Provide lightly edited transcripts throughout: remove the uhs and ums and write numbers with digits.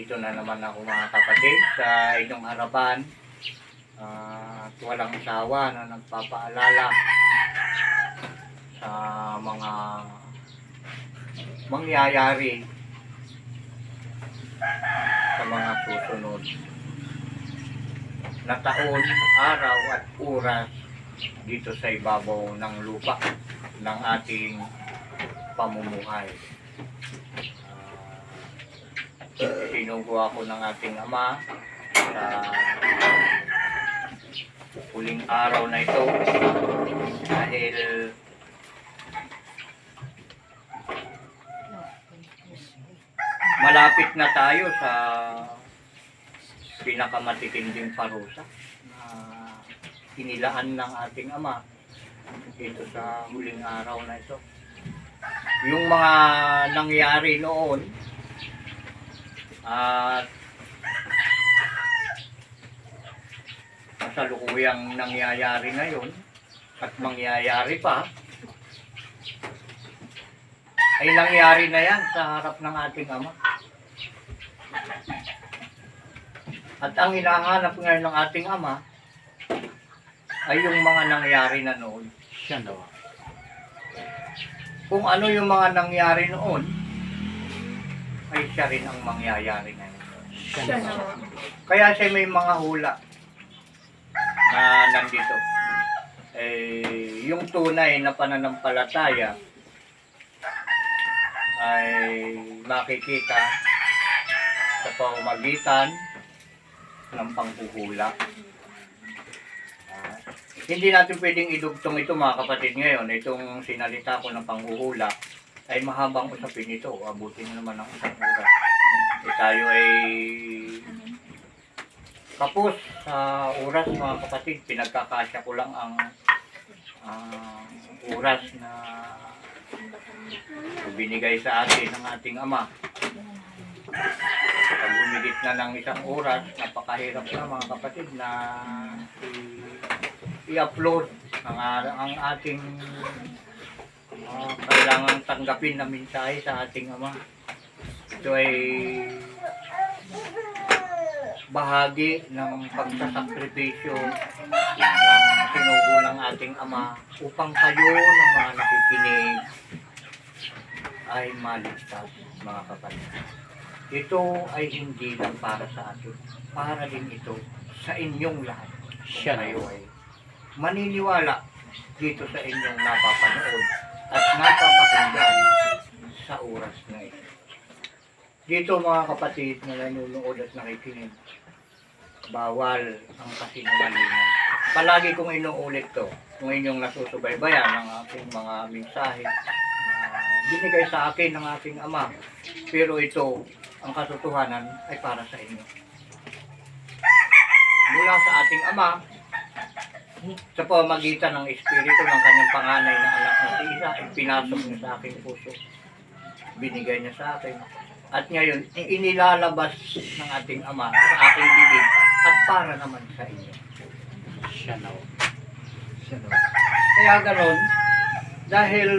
Nandito na naman ako mga kapatid sa inyong harapan at walang sawa na nagpapaalala sa mga mangyayari sa mga susunod na taon, araw at oras dito sa ibabaw ng lupa ng ating pamumuhay. Sinugo ako ng ating Ama sa huling araw na ito dahil malapit na tayo sa pinakamatitinding parusa na inilaan ng ating Ama dito sa huling araw na ito. Yung mga nangyari noon at kasalukuyang nangyayari ngayon at mangyayari pa ay nangyari na yan sa harap ng ating Ama. At ang hinahanap ngayon ng ating Ama ay yung mga nangyari na noon. Siya nawa. Kung ano yung mga nangyari noon, ay siya rin ang mangyayari ngayon. Siya nawa. Kaya siya may mga hula na nandito. Yung tunay na pananampalataya ay makikita sa pamamagitan ng panghuhula. Hindi natin pwedeng idugtong ito mga kapatid ngayon. Itong sinalita ko ng panghuhula ay mahabang usapin ito. Abutin na naman ng isang oras. Tayo ay kapos sa oras mga kapatid. Pinagkakasya ko lang ang oras na binigay sa atin ng ating Ama. Pag umigit na ng isang oras, napakahirap na mga kapatid na i-upload ang ating kailangang tanggapin na mensahe sa ating Ama. Ito ay bahagi ng pagsasakripisyo ng sinugo ng ating Ama upang kayo ng mga nakikinig ay maligtas mga kapatid. Ito ay hindi lang para sa atin, para din ito sa inyong lahat. Kung kayo ay maniniwala dito sa inyong napapanood at napapakinggan sa oras na ito. Dito mga kapatid na nanonood at nakikinig, bawal ang kasinungalingan. Palagi kong inuulit to kung inyong nasusubaybayan ang aking mga mensahe na binigay sa akin ng aking Ama. Pero ito, ang katotohanan ay para sa inyo. Mula sa ating Ama, sa pamamagitan ng Espiritu ng kanyang panganay na anak na si Isa, pinasok niya sa aking puso. Binigay niya sa akin. At ngayon, inilalabas ng ating Ama sa aking bibig at para naman sa inyo. Siya nawa. Siya nawa. Kaya ganon, dahil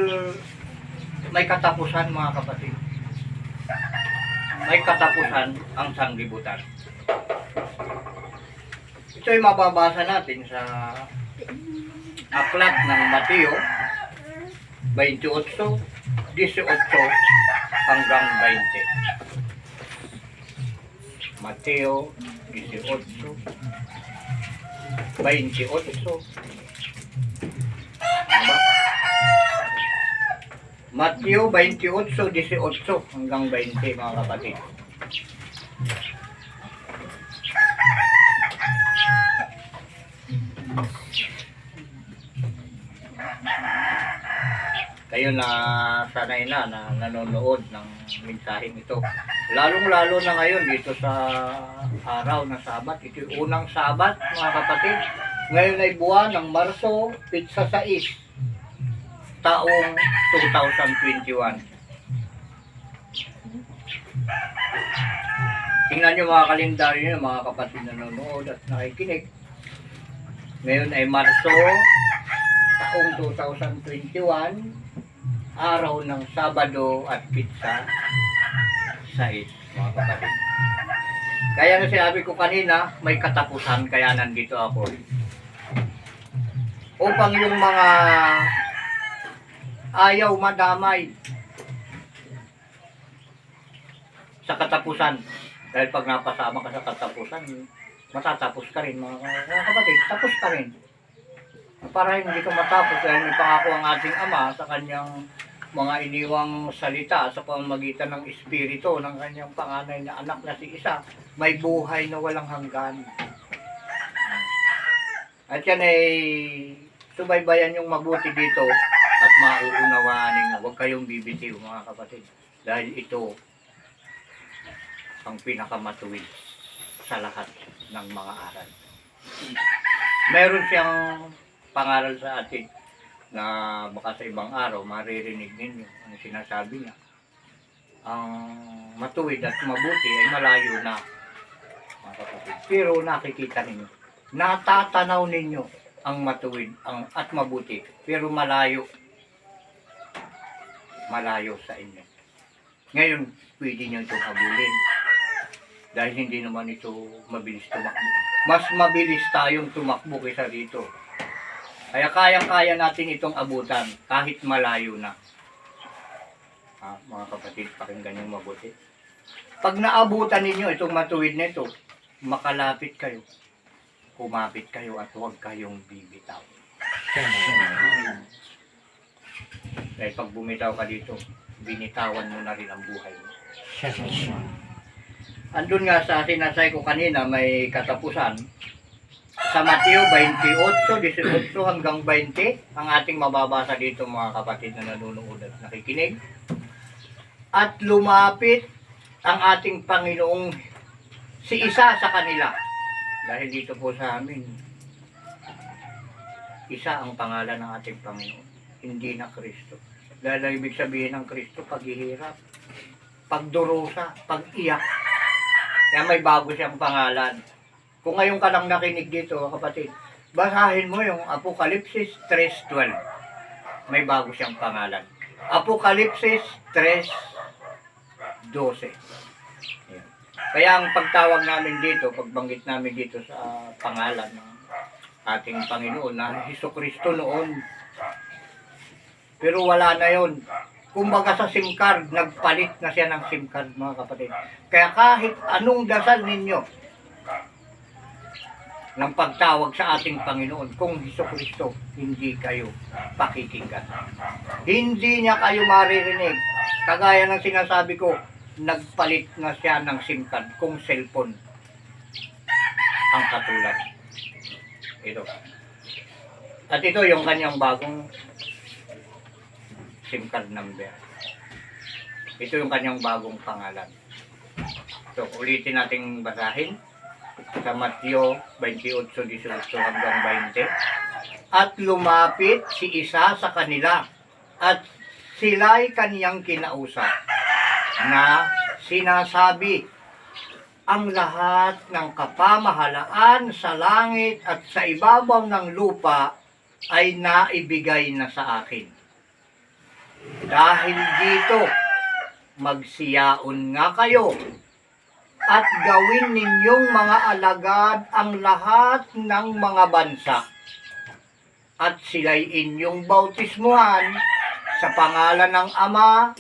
may katapusan mga kapatid. May katapusan ang sanglibutan. Ito ay mababasa natin sa aklat ng Mateo 28, 18 hanggang 20. Mateo 18, 28. Diba? Mateo 28, 18 hanggang 20 mga kapatid. Kayo na sanay na nanonood ng mensaheng ito. Lalong-lalo na ngayon dito sa araw na Sabat. Ito yung unang Sabat mga kapatid. Ngayon ay buwan ng Marso, pitsa 6, taong 2021. Tingnan nyo mga kalendaryo nyo mga kapatid na nanonood at nakikinig. Ngayon ay Marso, taong 2021, araw ng Sabado at Pitsa 6, mga kapatid. Kaya na sinabi ko kanina, may katapusan, kaya nandito ako. Upang yung mga ayaw madamay sa katapusan. Dahil pag napasama ka sa katapusan, matatapos ka rin mga kapatid, tapos ka rin. Para hindi ka matapos dahil may pangako ang ating Ama sa kanyang mga iniwang salita sa pamamagitan ng Espiritu ng kanyang panganay na anak na si Isa, may buhay na walang hanggan. At yan ay subaybayan yung mabuti dito at mauunawaan ninyo. Huwag kayong bibitiw mga kapatid. Dahil ito ang pinakamatuwid sa lahat ng mga aral. Meron siyang pangaral sa atin na baka sa ibang araw maririnig ninyo ang sinasabi niya. Ang matuwid at mabuti ay malayo na mga kapatid. Pero nakikita ninyo, natatanaw ninyo ang matuwid at mabuti, pero malayo sa inyo. Ngayon, pwede nyo itong habulin dahil hindi naman ito mabilis tumakbo. Mas mabilis tayong tumakbo kaysa dito. Kaya kayang-kaya natin itong abutan kahit malayo na. Mga kapatid, pakinggan yung mabuti. Pag naabutan ninyo itong matuwid nito, makalapit kayo, kumapit kayo at huwag kayong bibitaw. Dahil pag bumitaw ka dito, binitawan mo na rin ang buhay mo. Andun nga sa sinasay ko kanina, may katapusan. Sa Mateo 28, 18 hanggang 20, ang ating mababasa dito mga kapatid na nanonood at nakikinig. At lumapit ang ating Panginoong si Isa sa kanila. Dahil dito po sa amin, Isa ang pangalan ng ating Panginoon, hindi na Kristo. Dahil ang ibig sabihin ng Kristo, paghihirap, pagdurusa, pag-iyak. Kaya may bago siyang pangalan. Kung ngayon ka lang nakinig dito, kapatid, basahin mo yung Apokalipsis 3:12. May bago siyang pangalan. Apokalipsis 3:12. Kaya ang pagtawag namin dito, pagbanggit namin dito sa pangalan ng ating Panginoon na Hesukristo noon. Pero wala na yon. Kumbaga sa SIM card, nagpalit na siya ng SIM card mga kapatid. Kaya kahit anong dasal ninyo, ng pagtawag sa ating Panginoon, kung Hesukristo, hindi kayo pakikinggan. Hindi niya kayo maririnig. Kagaya ng sinasabi ko, nagpalit na siya ng SIM card kung cellphone ang katulad. Ito. At ito yung kanyang bagong SIM card number. Ito yung kanyang bagong pangalan. So, ulitin nating basahin. Sa Mateo 28:18 hanggang 20. At lumapit si Isa sa kanila at sila'y kaniyang kinausap na sinasabi, ang lahat ng kapamahalaan sa langit at sa ibabaw ng lupa ay naibigay na sa akin. Dahil dito, magsiyaon nga kayo at gawin ninyong mga alagad ang lahat ng mga bansa. At sila'y inyong bautismuhan sa pangalan ng Ama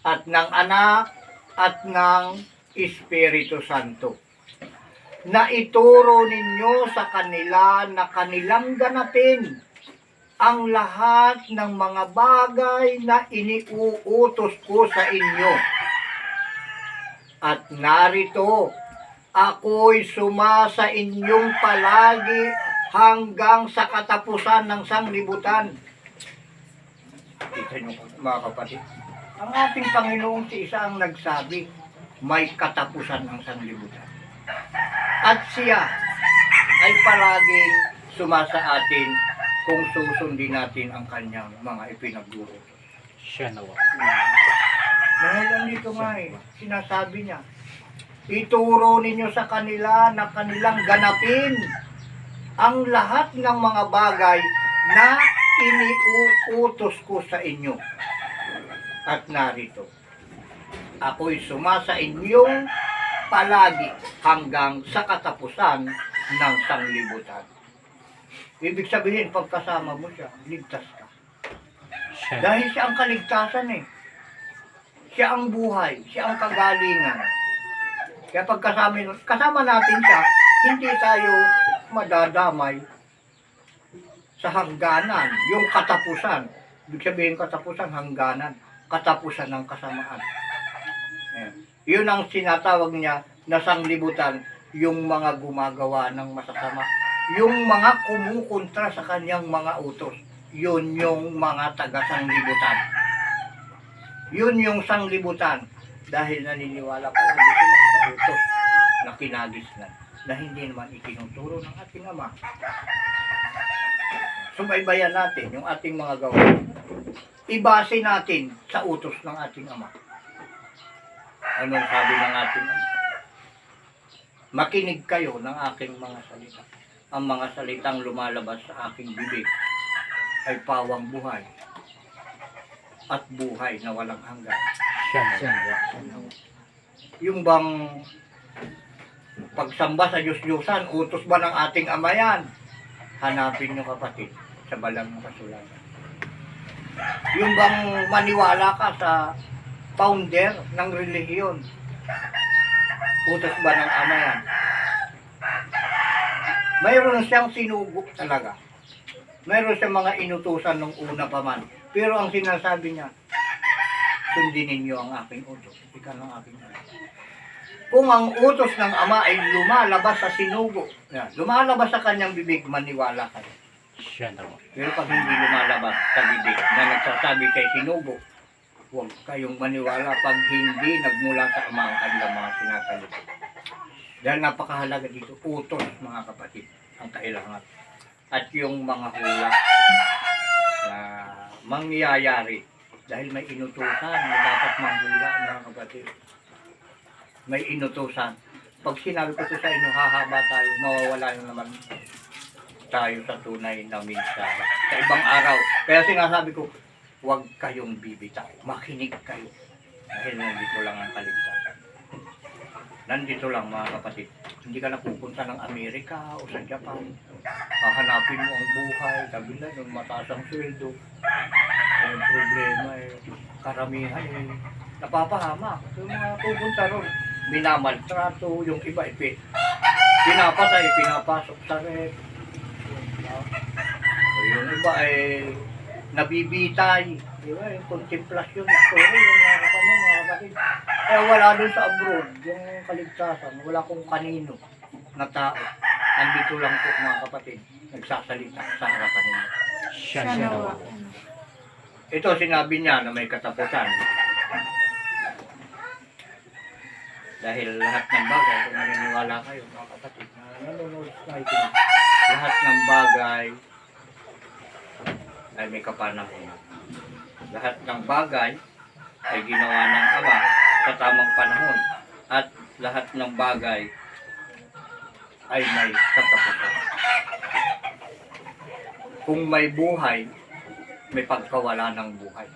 at ng Anak at ng Espiritu Santo. Na ituro ninyo sa kanila na kanilang ganapin ang lahat ng mga bagay na iniuutos ko sa inyo. At narito, ako'y sumasa inyong palagi hanggang sa katapusan ng sanglibutan. Kita nyo mga kapatid, ang ating Panginoong si Isa ang nagsabi, may katapusan ang sanglibutan. At siya ay palaging sumasa atin kung susundin natin ang kanyang mga ipinagduro. Siya nawa. Dahil andito nga sinasabi niya, ituro ninyo sa kanila na kanilang ganapin ang lahat ng mga bagay na iniuutos ko sa inyo. At narito, ako'y sumasa inyong palagi hanggang sa katapusan ng sanglibutan. Ibig sabihin, pagkasama mo siya, ligtas ka. Siya na. Dahil siya ang kaligtasan eh. Siya ang buhay, siya ang kagalingan. Kaya kasama natin siya, hindi tayo madadamay sa hangganan, yung katapusan. Ibig sabihin katapusan, hangganan, katapusan ng kasamaan. Ayan. Yun ang sinatawag niya na sanglibutan, yung mga gumagawa ng masasama. Yung mga kumukontra sa kanyang mga utos, yun yung mga taga-sanglibutan. Yun yung sanglibutan dahil naniniwala palagi sila sa utos na kinagisnan na hindi naman itinuturo ng ating Ama. Subaybayan natin yung ating mga gawain. Ibase natin sa utos ng ating Ama. Anong sabi ng ating Ama? Makinig kayo ng aking mga salita. Ang mga salitang lumalabas sa aking bibig ay pawang buhay at buhay na walang hanggan. Siya na. Yung bang pagsamba sa Diyos-Diyosan, utos ba ng ating Ama yan? Hanapin nyo kapatid sa balang kasulatan. Yung bang maniwala ka sa founder ng relihiyon, utos ba ng Ama yan? Mayroon siyang sinugo talaga. Mayroon siyang mga inutusan nung una pa man. Pero ang sinasabi niya, sundin ninyo ang aking utos. Ika ng aking utos. Kung ang utos ng Ama ay lumalabas sa sinugo, lumalabas sa kanyang bibig, maniwala kayo. Siya na. Pero pag hindi lumalabas sa bibig na nagsasabi kay sinugo, huwag kayong maniwala pag hindi nagmula sa Ama ang kanilang mga sinasalita. Dahil napakahalaga dito, utos mga kapatid, ang kailangan. At yung mga hula na mangyayari dahil may inutusan na dapat manghula mga kapatid. May inutusan. Pag sinabi ko ito sa inyo, hahaba tayo, mawawala na naman tayo sa tunay na mensahe. Sa ibang araw. Kaya sinasabi ko, huwag kayong bibitaw. Makinig kayo. Dahil nandito lang ang kaligtasan. Nandito lang mga kapatid. Hindi ka napupunta ng Amerika o sa Japan. Hahanapin mo ang buhay. Sabi na yung mataas ang sweldo. Ang problema karamihan napapahamak. Yung mga pupunta ron, minamaltrato, yung iba pinapatay, pinapasok sa rep. Yung iba nabibitay. Diba? Yung contemplasyon, story, yung mga kapatid. Kaya wala doon sa abroad, yung kaligtasan, wala kung kanino na tao. Nandito lang po mga kapatid, nagsasalita sa harapan ninyo. Siya na. Ito sinabi niya na may katapusan. Dahil lahat ng bagay, kung naniniwala kayo mga kapatid, na nanonood sa itin, lahat ng bagay ay may kapanahonan. Lahat ng bagay ay ginawa ng Ama sa tamang panahon. At lahat ng bagay ay may katapusan. Kung may buhay, may pagkawala ng buhay.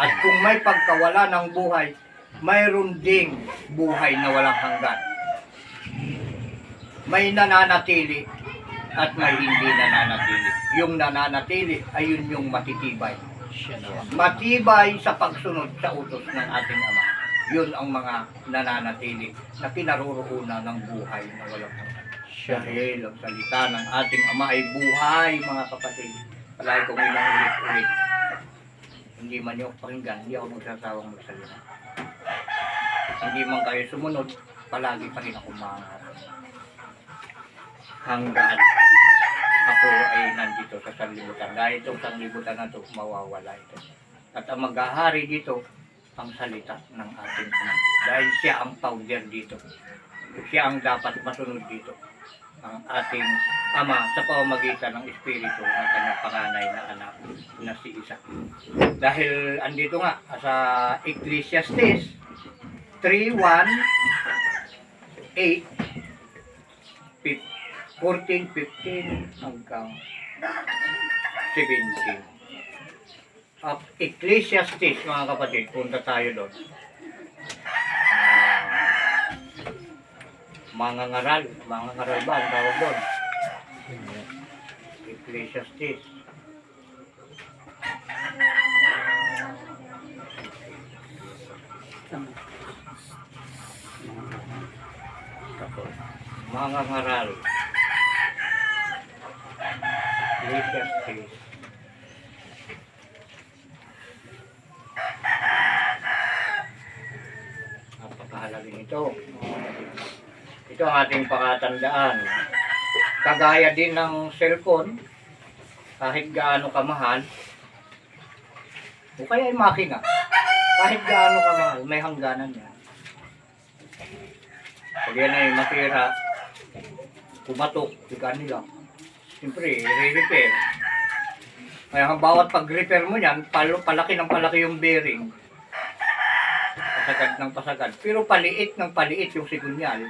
At kung may pagkawala ng buhay, mayroon ding buhay na walang hanggan. May nananatili at may hindi nananatili. Yung nananatili ay yun yung matitibay. Siya na. Matibay sa pagsunod sa utos ng ating Ama. Yun ang mga nananatili na kinaroroonan ng buhay na walang hanggan. Dahil ang salita ng ating Ama ay buhay mga kapatid. Palagi kong ilang ulit-ulit. Hindi man niyo pakinggan, hindi ako magsasawang magsalita. Hindi man kayo sumunod, palagi pa rin ako mangarap. Hanggang ako ay nandito sa sanglibutan. Dahil itong sanglibutan na ito, mawawala ito. At ang maghahari dito, ang salita ng ating Ama. Dahil siya ang founder dito. Siya ang dapat masunod dito. Ang ating Ama sa pamamagitan ng Espiritu ng kanyang panganay na anak na si Isa. Dahil andito nga sa Ecclesiastes 3:1, 8, 14, 15 hanggang 17. Ecclesiastes mga kapatid, punta tayo doon. mangangaral ba ang tawag doon? Ecclesiastes. Mangangaral. Ecclesiastes. Napakahalaga nito. Ito ang ating pakatandaan. Kagaya din ng cellphone, kahit gaano kamahal, o kaya ay makina, kahit gaano kamahal, may hangganan yan. Pag yan ay matira, pumatok, tigaan nila. Siyempre, re-repair. Kaya ang bawat pag-repair mo yan, palaki ng palaki yung bearing. Pasagad ng pasagad. Pero paliit ng paliit yung sigunyal.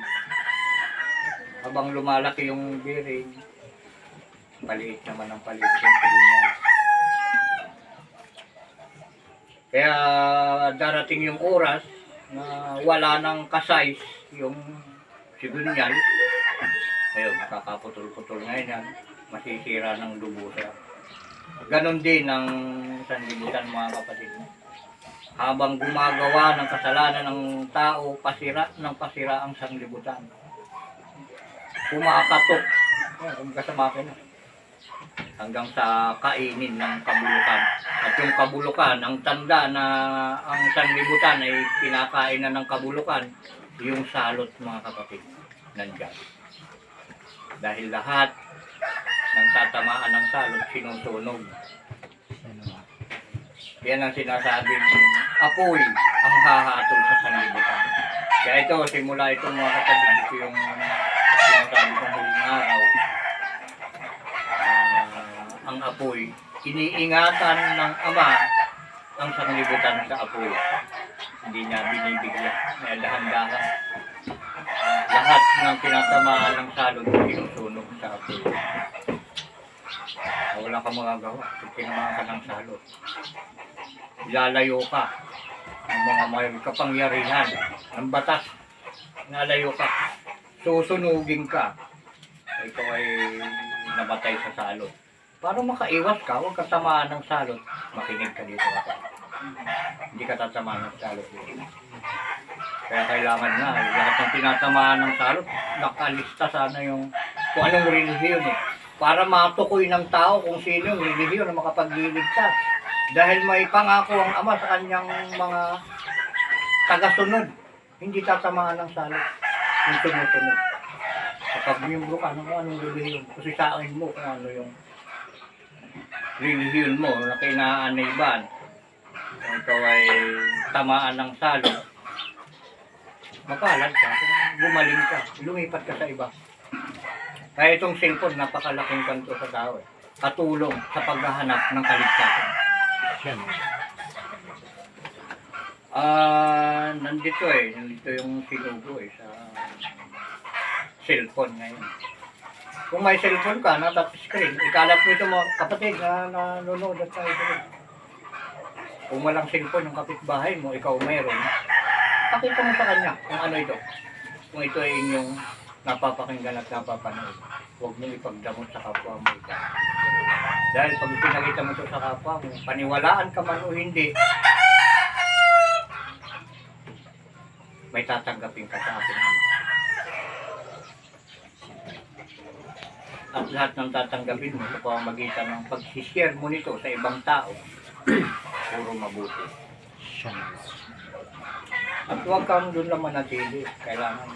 Habang lumalaki yung bearing, paliit naman ang paliit yung sigunyal. Kaya darating yung oras na wala nang kasize yung sigunyal. Ayun, makakaputol-putol ngayon yan. Masisira ng lubusa. Ganon din ang sanlibutan mga kapatid. Habang gumagawa ng kasalanan ng tao, pasira ng pasira ang sanlibutan. Kumakatok. Kung kasama ka na. Hanggang sa kainin ng kabulukan. At yung kabulukan, ang tanda na ang sanlibutan ay pinakain na ng kabulukan, yung salot mga kapatid. Nandyan. Dahil lahat ng tatamaan ng salot, sinusunog. Yan ang sinasabing apoy ang hahatol sa sanlibutan. Kaya ito, simula ito mga kapatid, ito yung sinasabi kong huling araw. Ang apoy, iniingatan ng Ama ang sanlibutan sa apoy. Hindi niya binibigyan, may dahan-dahan. Lahat ng tinatamaan ng salot, sinusunog sa apoy. Wala kang magagawa kung tinamaan ka ng salot. Ilalayo ka ng mga may kapangyarihan ng batas. Nalayo ka. Susunugin ka. Ito ay nabatay sa salot. Para makaiwas ka, huwag katamaan ng salot. Makinig ka dito. Hindi ka tatamaan ng salot dito. Kaya kailangan na, lahat ng tinatamaan ng salot, nakalista sana yung kung anong relihiyon eh. Para matukoy ng tao kung sino yung relihiyon na makapagliligtas. Dahil may pangako ang Ama sa kanyang mga tagasunod. Hindi tatamaan ng salot. Yung tumutunod. Kapag miyembro ka, anong relihiyon? Kasi sa akin mo kung ano yung relihiyon mo na kinaaniban. Kung ikaw ay tamaan ng salot, mapalad ka, kung gumaling ka, lumipat ka sa iba. Kaya itong cellphone, napakalaking kanto sa tao. Katulong sa paghahanap ng kaligtasan. Nandito yung sinugo sa cellphone ngayon. Kung may cellphone ka, na-touch screen, ikalat mo ito mga kapatid na nanonood at tayo dito. Kung walang cellphone yung kapitbahay mo, ikaw mayroon, pakita mo sa kanya kung ano ito. Kung ito ay inyong napapakinggan at napapanood, huwag mo ipagdamot sa kapwa mo ito. Dahil pag pinakita mo ito sa kapwa mo, paniwalaan ka man o hindi, may tatanggapin ka sa ating Ama. At lahat ng tatanggapin mo sa pamamagitan ng pag-share mo nito sa ibang tao, puro mabuti. At huwag kang doon lang manatili. Kailangan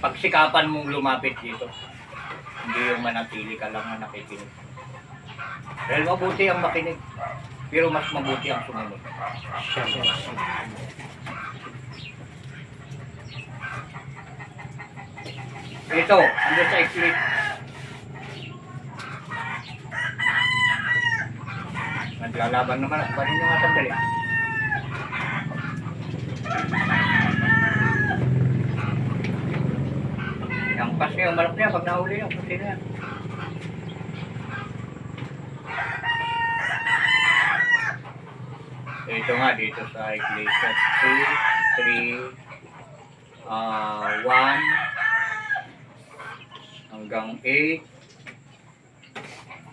pagsikapan mong lumapit dito. Hindi yung manatili ka lang na nakikinig. Dahil mabuti ang makinig, pero mas mabuti ang sumunod. Ito, ando sa Eclipse. Naglalaban naman. Paano nyo nga sandali? Yung pas niya, yung malak niya, pag nahuli yung puti na yan. Ito nga dito sa Eclipse 2, 3, 1 hanggang 8,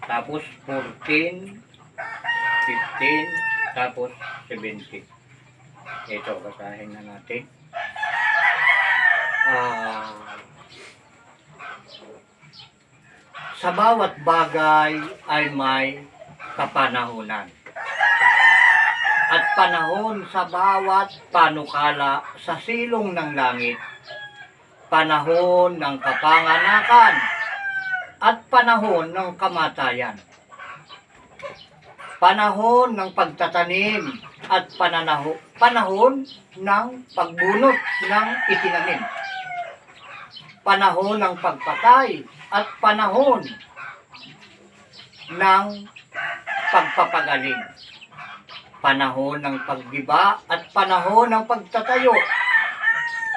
tapos 14, 15, tapos 17. Ito, basahin na natin. Sa bawat bagay ay may kapanahunan, at panahon sa bawat panukala sa silong ng langit, panahon ng kapanganakan at panahon ng kamatayan, panahon ng pagtatanim at panahon ng pagbunot ng itinanim, panahon ng pagpatay at panahon ng pagpapagaling, panahon ng paggiba at panahon ng pagtatayo,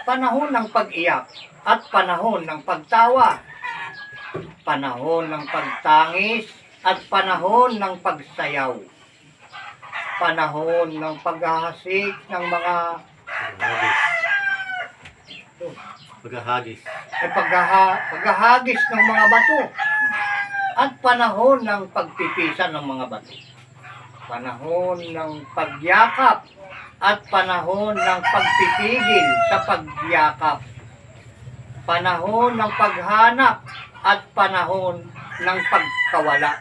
panahon ng pag-iyak at panahon ng pagtawa, panahon ng pagtangis at panahon ng pagsayaw, panahon ng paghahasik ng mga Paghahagis. paghahagis ng mga bato, at panahon ng pagpipisan ng mga bato, panahon ng pagyakap at panahon ng pagpipigil sa pagyakap, panahon ng paghanap at panahon ng pagkawala,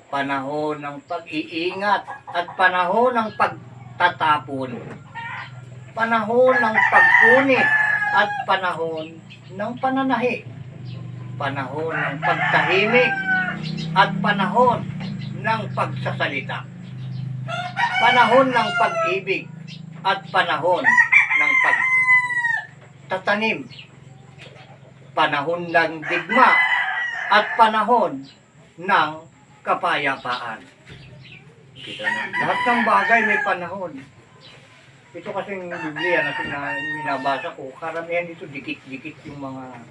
panahon ng pag-iingat at panahon ng pagtatapon, panahon ng pagpunit at panahon ng pananahi, panahon ng pagtahimik at panahon ng pagsasalita, panahon ng pag-ibig at panahon ng pagtatanim, panahon ng digma at panahon ng kapayapaan. Kita na. Lahat ng bagay may panahon. Ito kasing Biblia na binabasa ko, karamihan dito dikit-dikit yung mga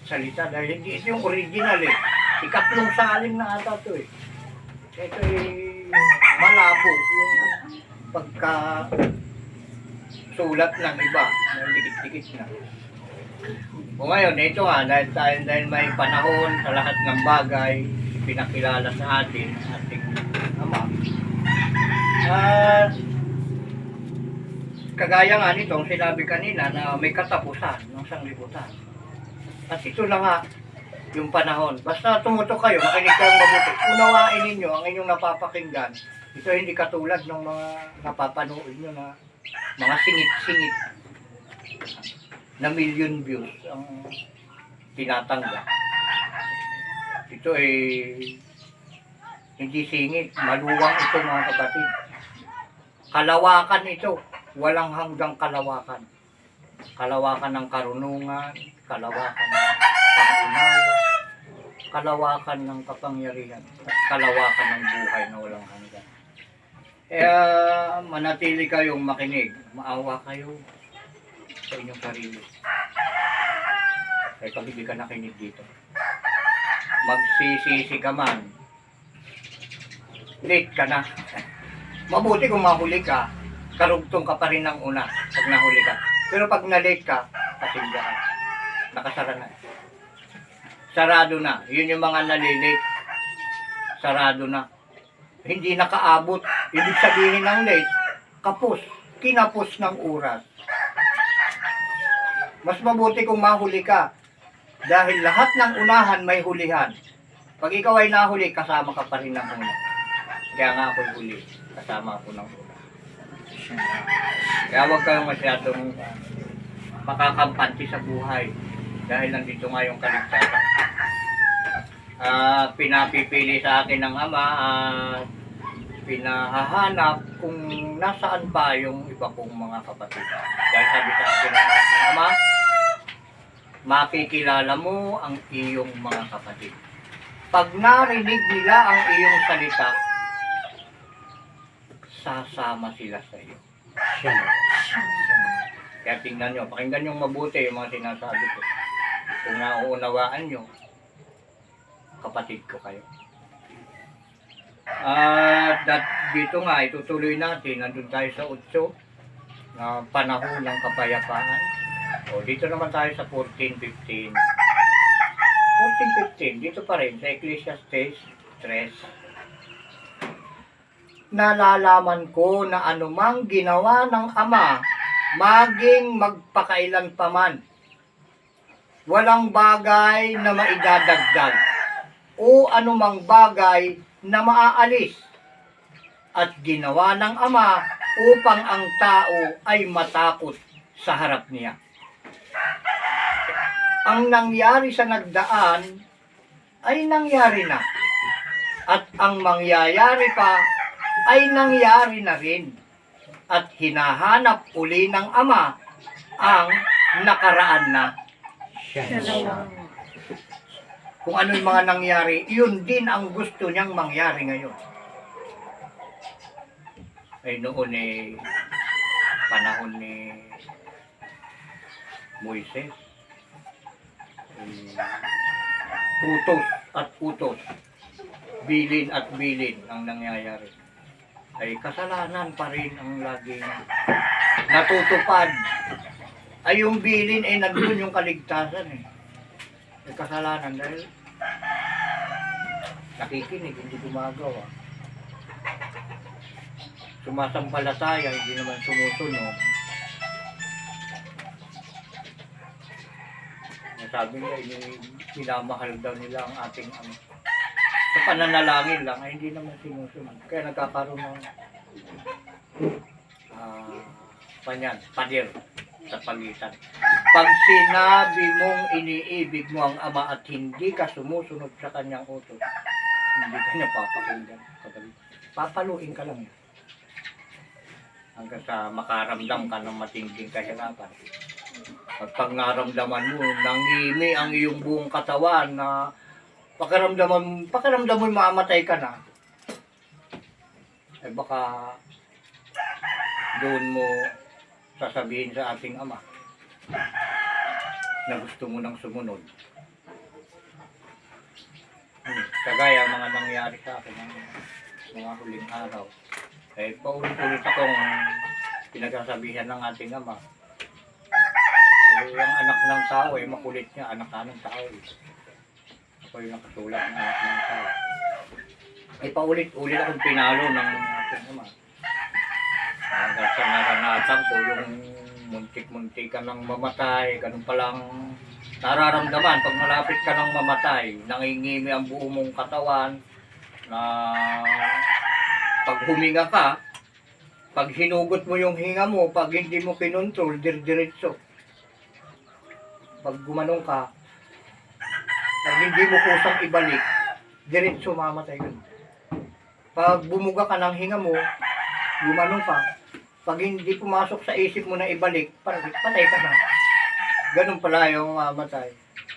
salita dahil hindi ito yung original eh. Ikatlong salin na ata ito eh. Ito malabo yung pagka sulat ng iba na dikit-dikit na. O ngayon, ito nga, dahil may panahon sa lahat ng bagay, pinakilala sa atin, ating Ama. At kagaya nga nitong sinabi kanina na may katapusan ng sanglibutan. At ito na nga yung panahon. Basta tumutok kayo, makinig kayong mabuti. Unawain ninyo ang inyong napapakinggan. Ito hindi katulad ng mga napapanood nyo na mga singit-singit na million views ang tinatanggap. Ito hindi singit, maluwang ito mga kapatid. Kalawakan ito, walang hanggang kalawakan. Kalawakan ng karunungan, kalawakan ng pag-unawa, kalawakan ng kapangyarihan, at kalawakan ng buhay na walang hanggan. Kaya manatili kayong makinig, maawa kayo sa inyong sarili. Kaya pag hindi ka nakinig dito, magsisisi ka man, late ka na. Mabuti kung mahuli ka, karugtong ka pa rin ng una pag nahuli ka. Pero pag na-late ka, pasigla ka. Nakasara na. Sarado na. Yun yung mga nalilate. Sarado na. Hindi nakaabot. Ibig sabihin ng late, kapos. Kinapos ng oras. Mas mabuti kung mahuli ka. Dahil lahat ng unahan may hulihan. Pag ikaw ay nahuli, kasama ka pa rin ng una. Kaya nga ako'y huli. Kasama ako ng una. Kaya huwag kayong masyadong makakampanti sa buhay dahil nandito nga yung kaligtasan. Pinapipili sa akin ng Ama at pinahahanap kung nasaan pa yung iba kong mga kapatid. Dahil sabi sa akin ng aking Ama, makikilala mo ang iyong mga kapatid. Pag narinig nila ang iyong salita, sasama sila sa iyo. Kaya tingnan nyo, pakinggan nyo mabuti yung mga sinasabi ko. Kung nauunawaan nyo, kapatid ko kayo. At dito nga, itutuloy natin, nandun tayo sa 8, na panahon ng kapayapaan. O, dito naman tayo sa 14:15. 14:15, dito pa rin sa Ecclesiastes 3. Nalalaman ko na anumang ginawa ng Ama, maging magpakailan paman, walang bagay na maidadagdag o anumang bagay na maaalis, at ginawa ng Ama upang ang tao ay matakot sa harap niya. Ang nangyari sa nagdaan ay nangyari na, at ang mangyayari pa ay nangyari na rin, at hinahanap uli ng Ama ang nakaraan na. Siya nawa. Kung ano yung mga nangyari, yun din ang gusto niyang mangyari ngayon. Ay noon panahon ni Moises, utos at utos, bilin at bilin ang nangyayari. Ay kasalanan pa rin ang laging natutupad. Ay yung bilin nandun yung kaligtasan Ay kasalanan dahil nakikinig, hindi gumagawa. Sumasampalataya, hindi naman sumusunod. Sabi nila, minamahal daw nila ang ating Ama. Sa pananalangin lang, ay hindi naman sinusunod. Kaya nagkakaroon ng pader sa pagitan. Pag sinabi mong iniibig mo ang Ama at hindi ka sumusunod sa kanyang utos, hindi ka niya papakinggan. Papaluin ka lang. Hanggang sa makaramdam ka ng matinding kahirapan. At pag naramdaman mo, nangimi ang iyong buong katawan na pakiramdam mo mamatay ka na, ay baka doon mo sasabihin sa ating Ama na gusto mo nang sumunod. Kagaya mga nangyari sa akin ng mga huling araw. Eh, paulit-ulit akong pinagsasabihan ng ating Ama. Eh, ang anak ng tao, makulit niya, anak ng tao. Ako yung nakasulat ng anak ng tao. Eh, paulit-ulit akong pinalo ng ating Ama. Hanggang sa naranasan ko yung muntik-muntik ka ng mamatay, ganun palang nararamdaman pag malapit ka ng mamatay, nangingimi ang buo mong katawan, na pag huminga ka, pag hinugot mo yung hinga mo, pag hindi mo kinontrol, diretso. Pag gumanong ka, pag hindi mo kusang ibalik, diretso mamatay ka. Pag bumuga ka ng hinga mo, gumanong ka, pag hindi pumasok sa isip mo na ibalik, patay ka na. Ganun pala yung mamatay.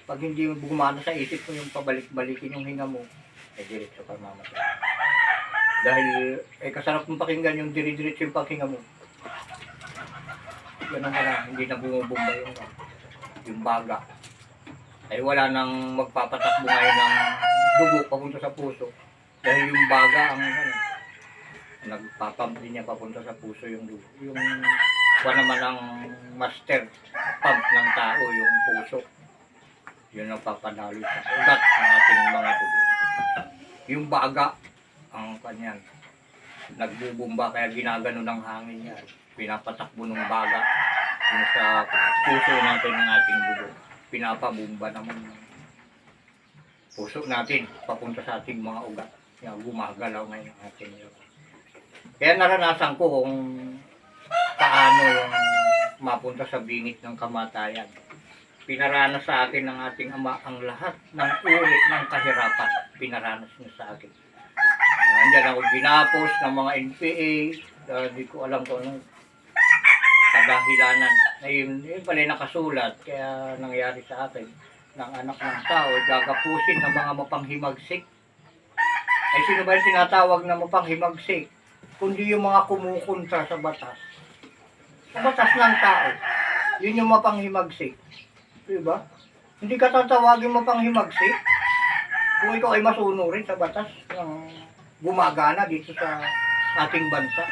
Pag hindi mo gumana sa isip mo yung pabalik-balikin yung hinga mo, diretso ka mamatay. Dahil kasarap mong pakinggan yung dire-diretso yung paghinga mo. Ganun ka na, hindi na bumubumba yung baga. Ay wala nang magpapatakbo ngayon ng dugo papunta sa puso. Dahil yung baga ang nagpapump din niya papunta sa puso yung dugo. Yung naman ang master pump ng tao, yung puso. Yun ang papadalo sa ugat ng ating mga dugo. Yung baga ang kanyan nagbubumba, kaya ginagano ng hangin niya, pinapatakbo ng baga yung sa puso natin ng ating dugo, pinapabumba naman ng puso natin papunta sa ating mga ugat, kaya gumagalaw ngayon ang ating dugo. Kaya naranasan ko kung paano yung mapunta sa bingit ng kamatayan. Pinaranas sa akin ng ating Ama ang lahat ng uri ng kahirapan, pinaranas niya sa akin. Nandiyan ako ginapos ng mga NPA, hindi ko alam kung anong kadahilanan. Ayun, yun pala nakasulat, kaya nangyari sa akin ng anak ng tao, gagapusin ng mga mapanghimagsik. Ay sino ba yung tinatawag na mapanghimagsik? Kundi yung mga kumukontra sa batas. Sa batas ng tao, yun yung mapanghimagsik. Diba? Hindi ka tatawagin mapanghimagsik kung ikaw ay masunurin sa batas ng gumagana dito sa ating bansa.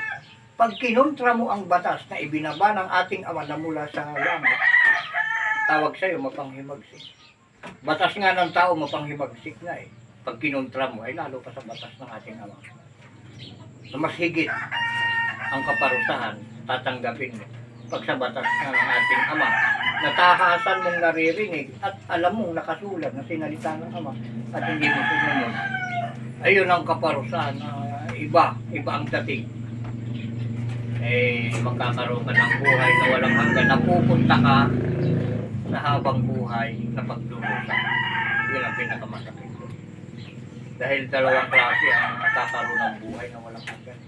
Pag kinontra mo ang batas na ibinaba ng ating Ama na mula sa langit, tawag sa'yo, mapanghimagsik. Batas nga ng tao, mapanghimagsik na eh. Pag kinontra mo, ay lalo pa sa batas ng ating Ama. So, mas higit ang kaparusahan, tatanggapin mo. Pag sa batas ng ating Ama, natahasan mong naririnig at alam mong nakasulat na sinalita ng Ama at hindi mo sumunod. Ayun ang kaparusahan na iba ang dating. Eh, magkakaroon ka ng buhay na walang hanggan, napupunta ka sa habang buhay na pagdurusa. Yun ang pinakamasakit. Dahil dalawang klase ang nakakaroon ng buhay na walang hanggan.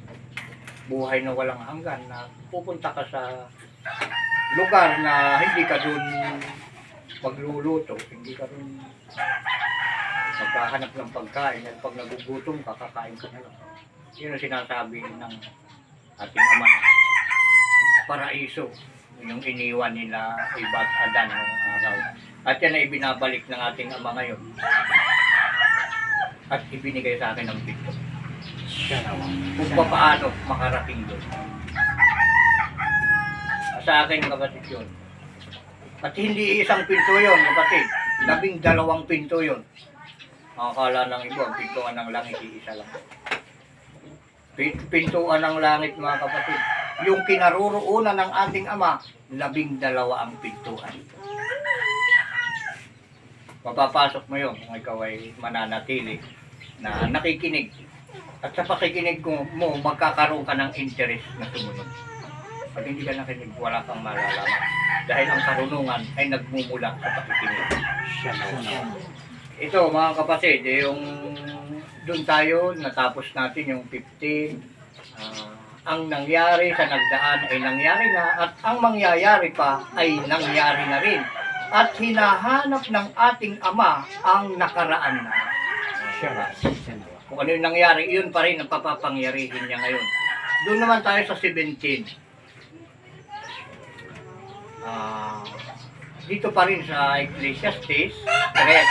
Buhay na walang hanggan na pupunta ka sa lugar na hindi ka dun magluluto, hindi ka dun magkahanap ng pagkain at pag nagugutom ka, kakain ka na lang. Yun ang sinasabi ng ating Ama na paraiso, yung iniwan nila Eva at Adan noong araw. At yan ay ibinabalik ng ating Ama ngayon. At ibinigay sa akin ng pito. Kung paano makarating doon. Sa akin, kapatid yun. At hindi isang pinto yun, kapatid. 12 pinto yun. Akala ng iba, ang pintuan ng langit, isa lang. Pintuan ng langit, mga kapatid. Yung kinaroroonan ng ating Ama, 12 ang pintuan. Mapapasok mo yun kung ikaw ay mananatili na nakikinig. At sa pakikinig mo, magkakaroon ka ng interest na sumunod. Pag hindi ka nakinig, wala kang malalaman. Dahil ang karunungan ay nagmumula sa pakikinig. Ito mga kapatid, yung doon tayo, natapos natin yung 15. Ang nangyari sa nagdaan ay nangyari na at ang mangyayari pa ay nangyari na rin. At hinahanap ng ating Ama ang nakaraan na. Kung ano yung nangyari, yun pa rin ang papapangyarihin niya ngayon. Doon naman tayo sa 17. Dito pa rin sa Ecclesiastes, kaya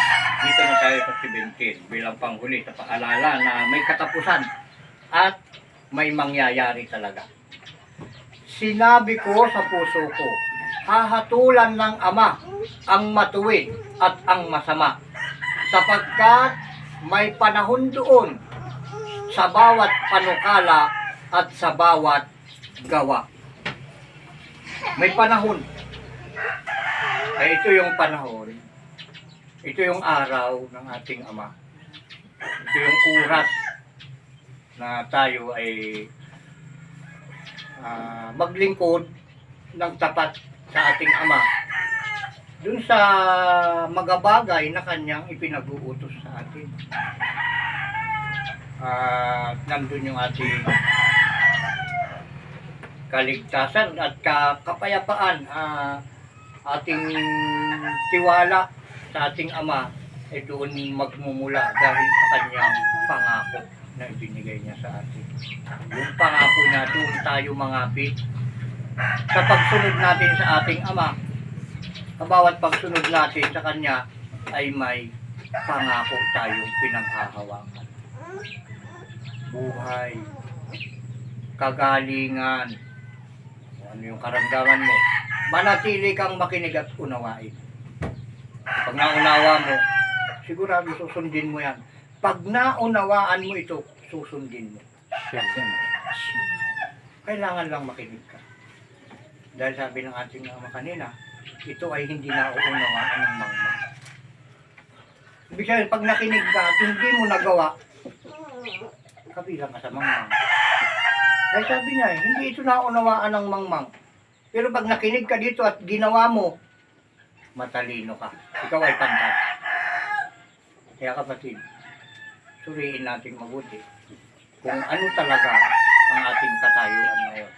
dito na tayo sa 17 bilang panghuli sa paalala na may katapusan at may mangyayari talaga. Sinabi ko sa puso ko, hahatulan ng Ama ang matuwid at ang masama, sapagkat may panahon doon sa bawat panukala at sa bawat gawa. May panahon. Ay ito yung panahon. Ito yung araw ng ating Ama. Ito yung oras na tayo ay maglingkod ng tapat sa ating Ama dun sa magabagay na kanyang ipinag-uutos sa atin. Nandun yung ating kaligtasan at kapayapaan, ating tiwala sa ating Ama ay doon magmumula dahil sa kanyang pangako na ibinigay niya sa atin. Yung pangako na doon tayo mangapit sa pagsunod natin sa ating Ama. Sa bawat pagsunod natin sa kanya ay may pangako tayong pinanghahawakan. Buhay, kagalingan, ano yung karamdaman mo, manatili kang makinig at unawain. Pag naunawa mo, sigurado susundin mo yan. Pag naunawaan mo ito, susundin mo. Kailangan lang makinig ka. Dahil sabi ng ating Ama kanina, ito ay hindi nauunawaan ng mangmang. Ibig sabihin, pag nakinig ka at hindi mo nagawa, kabilang ka sa mangmang. Dahil sabi niya, hindi ito naunawaan ng mangmang. Pero pag nakinig ka dito at ginawa mo, matalino ka. Ikaw ay pantas. Kaya kapatid, suriin natin mabuti kung ano talaga ang ating katayuan ngayon.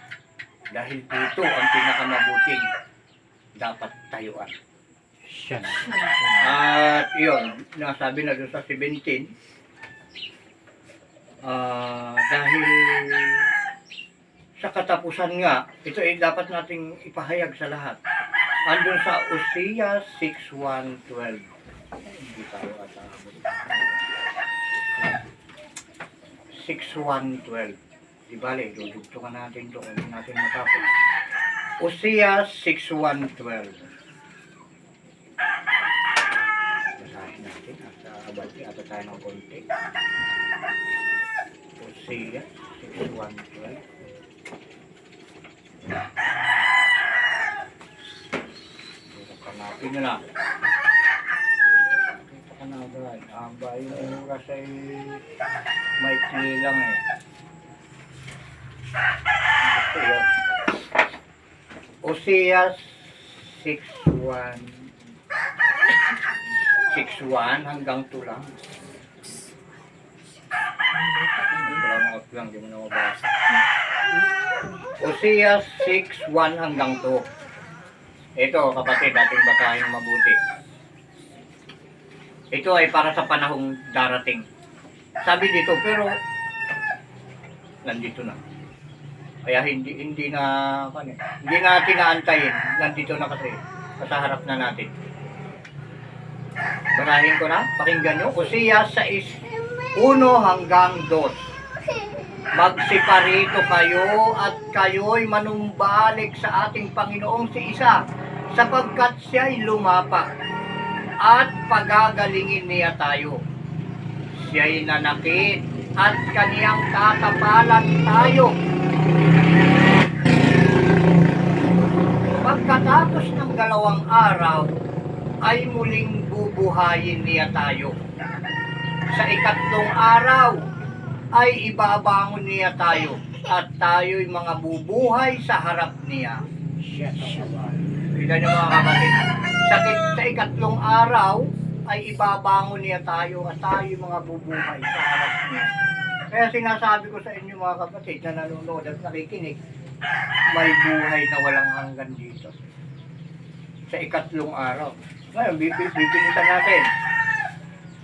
Dahil dito ang pinakamabuting dapat tayuan. At yun, nasabi na doon sa 17, dahil sa katapusan nga, ito ay dapat nating ipahayag sa lahat. Andun sa Hosea 6:1-12. Hindi tayo atabot. 6:1-12. Di bale, dudugtungan natin ito kung natin matapos. Hosea 6:1-12. Nakabati ata tayo ng konti. Hosea 6:1-12. Hanapin nyo na. Kita ka na agad. Aba yung oras ay maikli lang eh. Hosea 6:1 hanggang 2 lang. Wala lang, di mo na mabasa. Hosea 6:1 hanggang 2. Ito kapatid, ating basahin mabuti. Ito ay para sa panahong darating. Sabi dito, pero nandito na. Kaya hindi na tinaantayin. Nandito na kasi. Sa harap na natin. Banahin ko na. Pakinggan nyo. Hosea 6:1 hanggang 2. Magsiparito kayo at kayo'y manumbalik sa ating Panginoong si Isa, sapagkat siya'y lumapa at pagagalingin niya tayo. Siya'y nanakit at kaniyang tatapalan tayo. Pagkatapos ng 2 araw, ay muling bubuhayin niya tayo. Sa 3 araw, ay ibabangon niya tayo, at tayo'y mga bubuhay sa harap niya. Kita niyo mga kapatid, sa 3 araw, ay ibabangon niya tayo, at tayo'y mga bubuhay sa harap niya. Kaya sinasabi ko sa inyo mga kapatid na nanonood at nakikinig, may buhay na walang hanggan dito. Sa 3 araw. Ngayon, bibinitan natin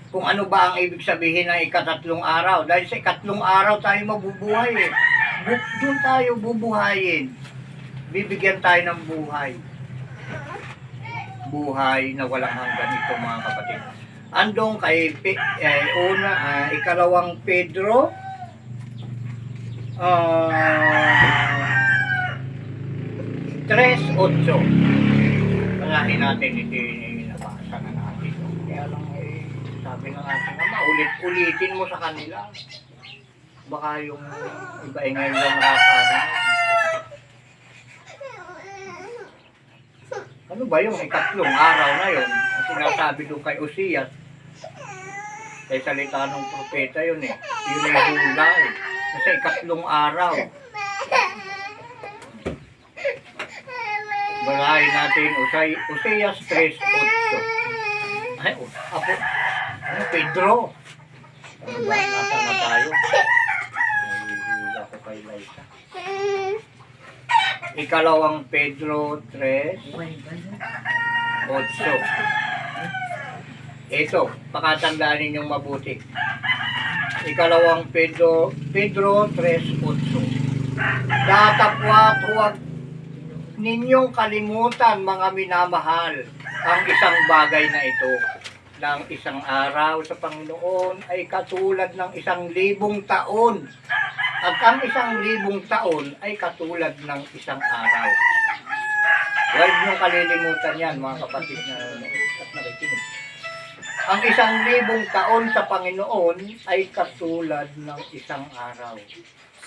kung ano ba ang ibig sabihin ng 3 araw. Dahil sa 3 araw tayo mabubuhay eh. Doon tayo bubuhayin. Bibigyan tayo ng buhay. Buhay na walang hanggan ito mga kapatid. Andong kay 2 Pedro 3:8. Palahin natin ito yung nabasa na natin. Kaya lang sabi ng ating ama, ulit-ulitin mo sa kanila. Baka yung iba ay ngayon lang nakakarinig. Ano ba yung 3 araw na yun? Ang sinasabi doon kay Hosea. Kay salita ng propeta yun eh. Yun ay hula eh. Kasi 3 araw. Balahin natin Hosea 3:8. Ay, apo. Ano, Pedro? Ano ba? Nasaan na tayo? Nahihila ko kay Liza. 2 Pedro 3:8. Ito, pakatandaan ninyong mabuti. 2 Pedro 3:8. Datapwat huwag ninyong kalimutan, mga minamahal, ang isang bagay na ito, ng 1 araw sa Panginoon ay katulad ng 1,000 taon, at ang 1,000 taon ay katulad ng 1 araw. Huwag niyong kalilimutan yan mga kapatid na nakikinig. Ang 1,000 taon sa Panginoon ay katulad ng 1 araw.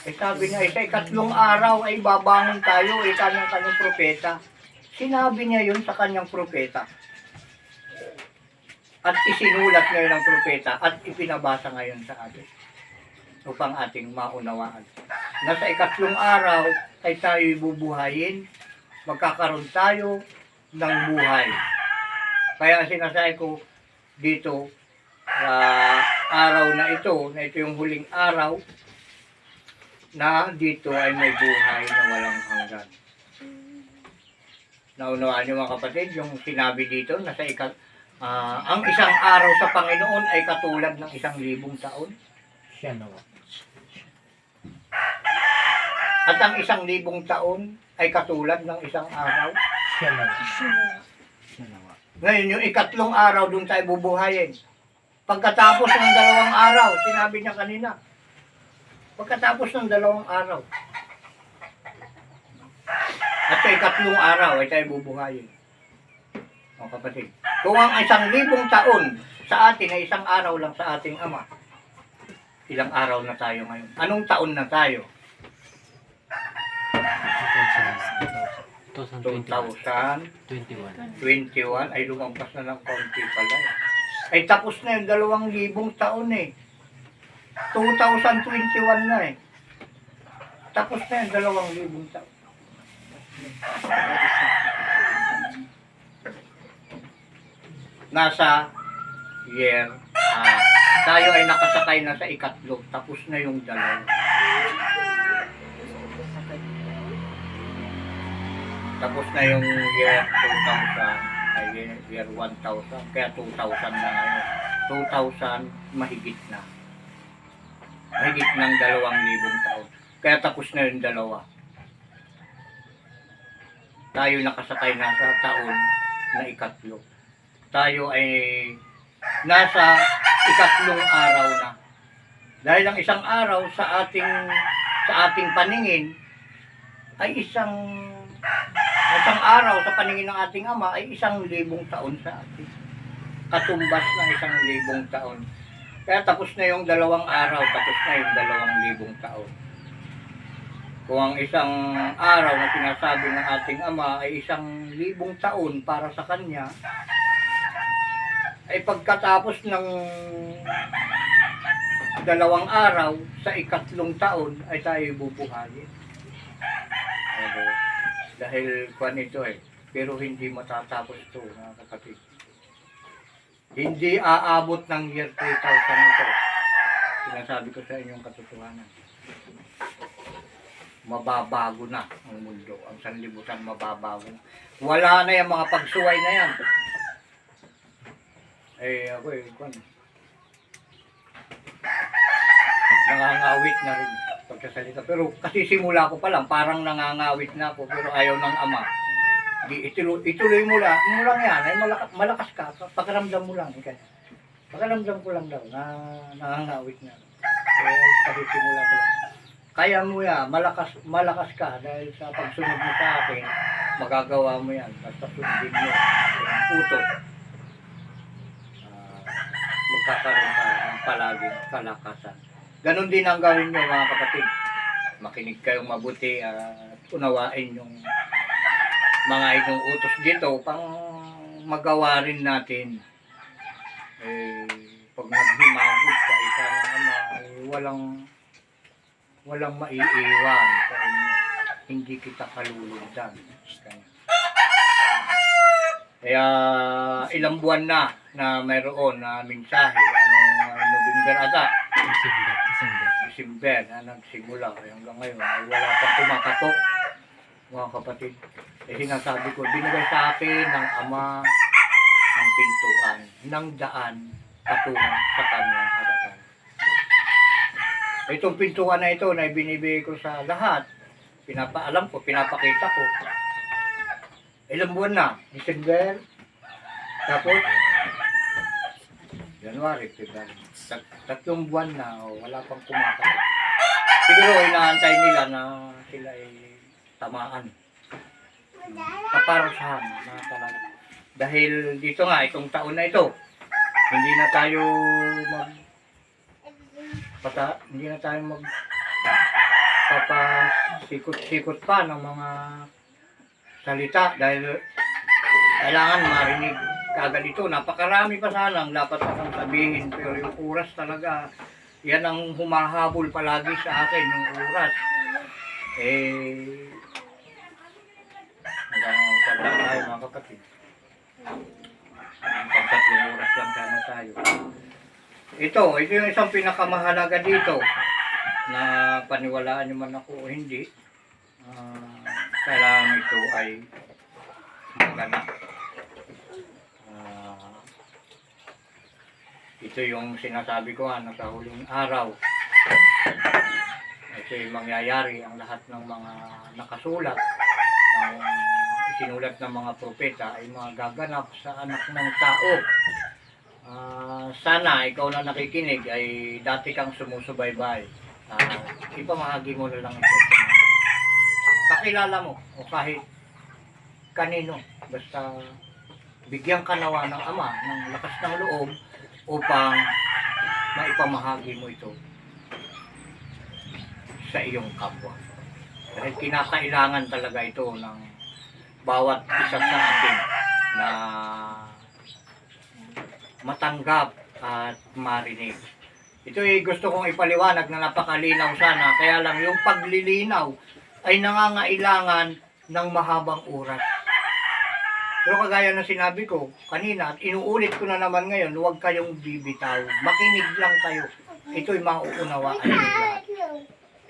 Eh sabi niya, sa 3 araw ay babangon tayo, kanyang propeta. Sinabi niya yun sa kanyang propeta. At isinulat ngayon ng propeta at ipinabasa ngayon sa atin upang ating maunawaan. Na sa 3 araw ay tayo'y bubuhayin, magkakaroon tayo ng buhay. Kaya sinasabi ko dito, araw na ito yung huling araw, na dito ay may buhay na walang hanggan. Naunawaan niyo mga kapatid, yung sinabi dito na sa ang 1 araw sa Panginoon ay katulad ng 1,000 taon. Siya nawa. At ang 1,000 taon ay katulad ng 1 araw. Siya nawa. Siya nawa. Ngayon, yung 3 araw doon tayo bubuhayin. Pagkatapos ng 2 araw, sinabi niya kanina, pagkatapos ng 2 araw. At sa 3 araw ay tayo bubuhayin. O kapatid, kung ang 1,000 taon sa atin ay isang araw lang sa ating Ama. Ilang araw na tayo ngayon? Anong taon na tayo? 2021. 2021 ay lumampas na ng konti pala. Ay tapos na yung 2,000 taon eh. 2021 na eh. Tapos na yung 2,000 taon. Nasa year, tayo ay nakasakay na sa ikatlo. Tapos na yung 2. Tapos na yung year 2000, ay year 1000, kaya 2000 na ngayon. 2000, mahigit na. Mahigit ng 2,000 taon. Kaya tapos na yung 2. Tayo nakasakay na sa taon na ikatlo. Tayo ay nasa ikatlong araw na. Dahil ang isang araw sa ating paningin ay isang araw sa paningin ng ating Ama ay 1,000 taon sa atin. Katumbas ng 1,000 taon. Kaya tapos na yung 2 araw, tapos na yung 2,000 taon. Kung ang isang araw na sinasabi ng ating Ama ay 1,000 taon para sa Kanya, ay pagkatapos ng 2 araw sa ikatlong taon ay tayo bubuhayin. Dahil kuwan ito eh, pero hindi matatapos ito, mga kapatid. Hindi aabot ng year 3,000 ito. Sinasabi ko sa inyong katotohanan. Mababago na ang mundo. Ang sanlibutan mababago na. Wala na yung mga pagsuway na yan. Eh ako eh, kuwan. Nangangawit na rin pagkasalita. Pero kasi simula ko pa lang, parang nangangawit na ako, pero ayaw ng Ama. Ituloy mo lang yan, ay malakas ka, pakiramdam mo lang. Pakiramdam ko lang daw na nangangawit na. Kaya kasi simula ko lang. Kaya mo yan, malakas ka dahil sa pagsunod mo sa akin, magagawa mo yan. Basta sundin mo ang utos. Magkakaroon ka ng palaging kalakasan. Ganon din ang gawin nyo, mga kapatid. Makinig kayong mabuti at unawain yung mga itong utos dito pang magawa rin natin. Pag naghimagod ka, isa ng Ama, walang maiiwan sa inyo. Hindi kita kalulundan. Kaya ilang buwan na mayroon na mensahe, November ata, December na nagsimula hanggang ngayon ay wala pang kumakatok, mga kapatid. Sinasabi ko, binigay sa akin ng Ama ang pintuan ng daan patungo sa kanyang harapan. Itong pintuan na ito na binibigay ko sa lahat, pinapaalam ko, pinapakita ko. Ilang buwan na? December, tapos January, February. 3 buwan na, wala pang kumakatok. Siguro inaantay nila na sila ay tamaan. Kaparusahan na talaga. Dahil dito nga, itong taon na ito, hindi na tayo papasikot-sikot pa ng mga salita dahil kailangan marinig kagad ito. Napakarami pa sana ang dapat akong sabihin, pero yung oras talaga, yan ang humahabol palagi sa akin, yung oras. Hanggang pagla tayo, mga kapatid. Hanggang 3 oras lang sana tayo. Ito yung isang pinakamahalaga dito na paniwalaan nyo man ako o hindi. Kailangan ito ay magana. Ito yung sinasabi ko na sa huling araw. Ito yung mangyayari ang lahat ng mga nakasulat, ng isinulat ng mga propeta ay magaganap sa anak ng tao. Sana ikaw na nakikinig ay dati kang sumusubaybay. Ipamahagi mo na lang ito. Pakilala mo o kahit kanino. Basta bigyan ka nawa ng Ama ng lakas ng loob upang maipamahagi mo ito sa iyong kapwa. Dahil kinakailangan talaga ito ng bawat isa sa atin na matanggap at marinig. Ito ay gusto kong ipaliwanag na napakalinaw sana, kaya lang yung paglilinaw ay nangangailangan ng mahabang oras. Pero kagaya ng sinabi ko kanina at inuulit ko na naman ngayon, huwag kayong bibitaw. Makinig lang kayo. Ito'y mauunawaan niyo lahat.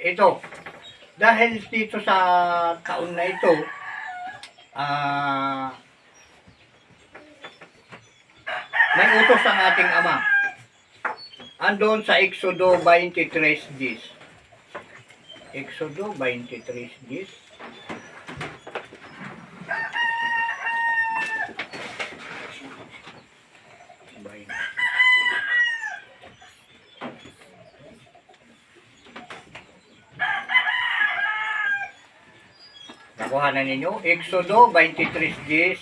Ito, dahil dito sa taon na ito, may utos ang ating Ama. Andon sa Exodo 23:10. Exodo 23:10. Nakuha na ninyo? Exodo 23:10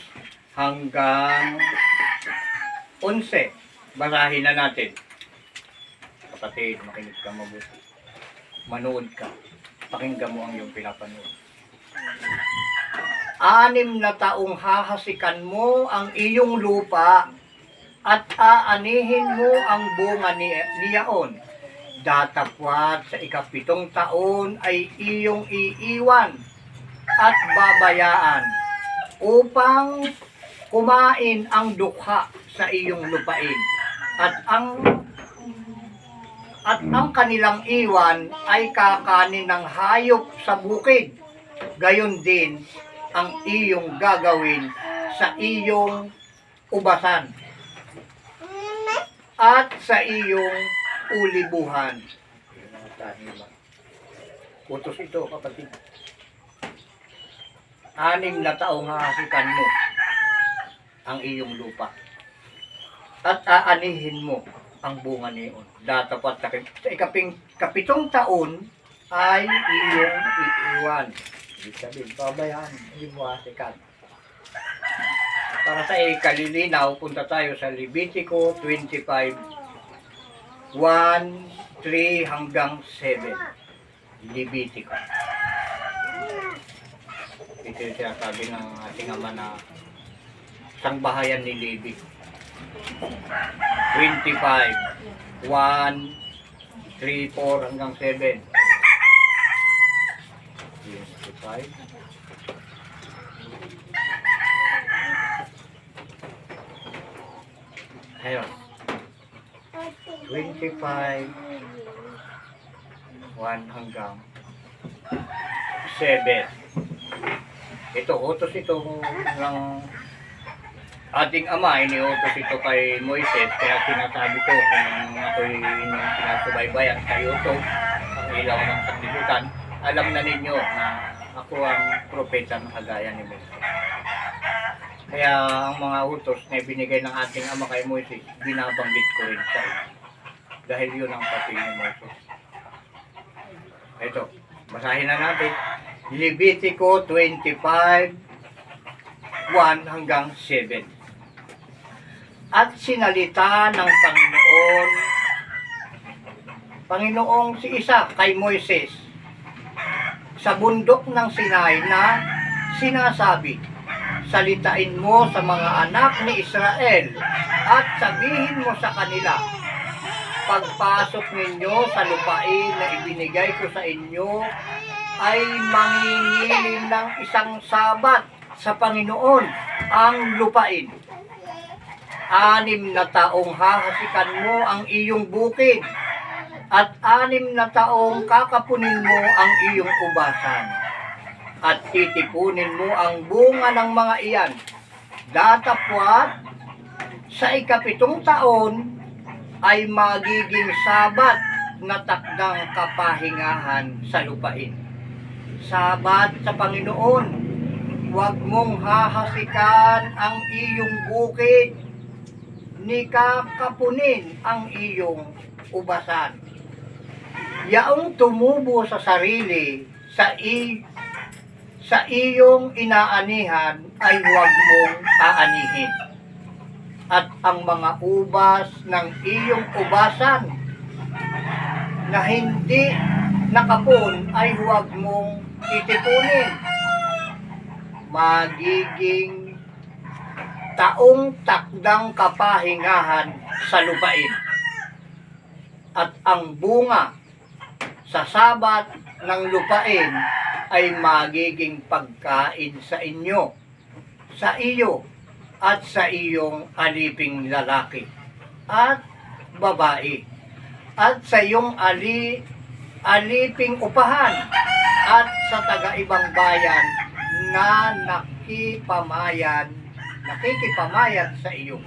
hanggang 11. Basahin na natin. Kapatid, makinig ka mabuti. Manood ka. Pakinggan mo ang iyong pinapanood. 6 na taong hahasikan mo ang iyong lupa at aanihin mo ang bunga niyaon. Datapwat sa 7 taon ay iyong iiwan at babayaan upang kumain ang dukha sa iyong lupain at ang kanilang iwan ay kakanin ng hayop sa bukid. Gayon din ang iyong gagawin sa iyong ubasan at sa iyong ulibuhan. Utos ito, kapatid. 6 na taong hahasikan mo ang iyong lupa at aanihin mo ang bunga niyon. Datapat sa 7 taon ay iyong iiwan. Ibig sabihin, pabayaan, hindi mo hasikan. Para sa ikalilinaw, punta tayo sa Levitico 25:1-3 hanggang 7. Levitico. Ito yung sinasabi ng ating Ama na sangbahayan ni Levi. 25:1-3-4 hanggang 7. 25. Ayun. 25:1 hanggang 7. Ito, utos ito ng ating Ama, iniutos ito kay Moises, kaya sinasabi ko kung ako'y inyong sinasubaybayan sa YouTube, ang ilaw ng sanglibutan, alam na ninyo na ako ang propeta ng kagaya ni Moises. Kaya ang mga utos na ibinigay ng ating Ama kay Moises, binabanggit ko rin sa inyo. Dahil yun ang papel ni Moises. Ito, basahin na natin. Levitico 25:1 hanggang 7. At sinalita ng Panginoong si Isa kay Moises sa bundok ng Sinai na sinasabi, salitain mo sa mga anak ni Israel at sabihin mo sa kanila, pagpasok ninyo sa lupain na ibinigay ko sa inyo ay mangingilim ng isang sabat sa Panginoon ang lupain. 6 na taong hahasikan mo ang iyong bukid at 6 na taong kakapunin mo ang iyong ubasan at titipunin mo ang bunga ng mga iyan. Datapwat sa 7 taon ay magiging sabat na takdang kapahingahan sa lupain. Sabat sa Panginoon, huwag mong hahasikan ang iyong bukid, ni kakapunin ang iyong ubasan. Yaong tumubo sa sarili sa iyong inaanihan ay huwag mong aanihin. at ang mga ubas ng iyong ubasan na hindi nakapon ay huwag mong titipunin. Magiging taong takdang kapahingahan sa lupain. At ang bunga sa sabat ng lupain ay magiging pagkain sa inyo, sa iyo, at sa iyong aliping lalaki at babae, at sa iyong aliping upahan, at sa taga-ibang bayan na nakikipamayan sa iyo,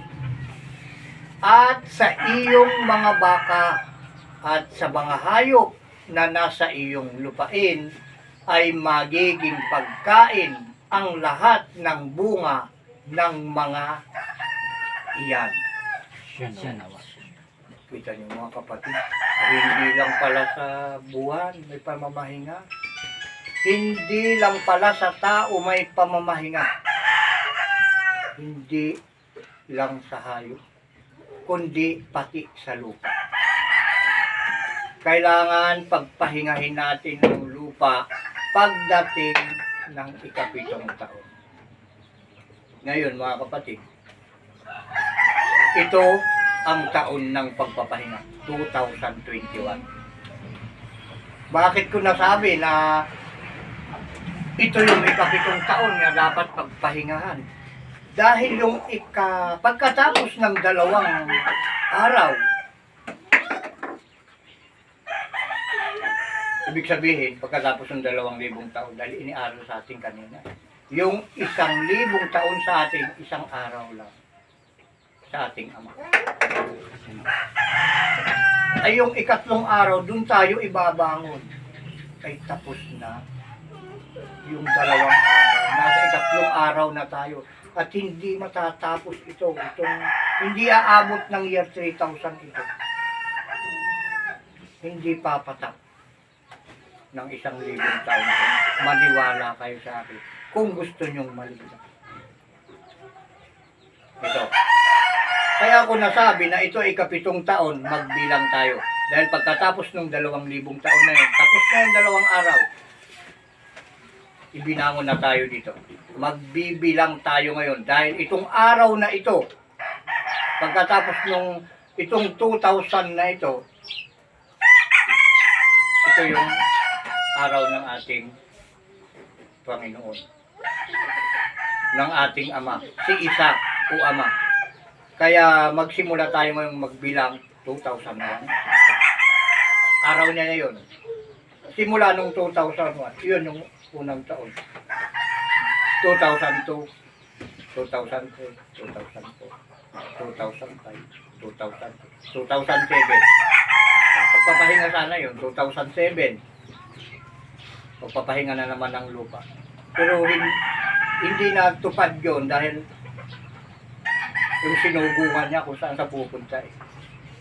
at sa iyong mga baka, at sa mga hayop na nasa iyong lupain ay magiging pagkain ang lahat ng bunga ng mga iyan. Siya nawa. Kita niyo mga kapatid, hindi lang pala sa buwan may pamamahinga. Hindi lang pala sa tao may pamamahinga. Hindi lang sa hayop, kundi pati sa lupa. Kailangan pagpahingahin natin ang lupa pagdating ng ikapitong taon. Ngayon mga kapatid, ito ang taon ng pagpapahinga, 2021. Bakit ko nasabi na ito yung ikapitong taon na dapat pagpahingahan? Dahil yung pagkatapos ng 2 araw, ibig sabihin, pagkatapos ng 2,000 taon, dahil iniaral sa atin kanina, yung 1,000 taon sa atin, 1 araw lang sa ating Ama. Ay yung 3 araw, dun tayo ibabangon. Ay tapos na yung 2 araw. Nasa 3 araw na tayo. At hindi matatapos ito. Hindi aabot ng year 3,000 ito. Hindi papatak ng 1,000 taon. Maniwala kayo sa akin kung gusto nyong maligtas. Ito. Kaya ako nasabi na ito ay ikapitong taon, magbilang tayo. Dahil pagkatapos ng 2,000 taon na yun, tapos na yung 2 araw, ibinangon na tayo dito. Magbibilang tayo ngayon. Dahil itong araw na ito, pagkatapos nung itong 2,000 na ito yung araw ng ating Panginoon, ng ating Ama, si Isa o Ama. Kaya magsimula tayo ngayong magbilang 2001. Araw niya na yun. Simula nung 2001, yun yung unang taon. 2002, 2003, 2004, 2005, 2007. Pagpapahinga sana yun, 2007. Pagpapahinga na naman ng lupa. Pero hindi natupad yun dahil yung sinubukan niya kung saan sa pupunta eh.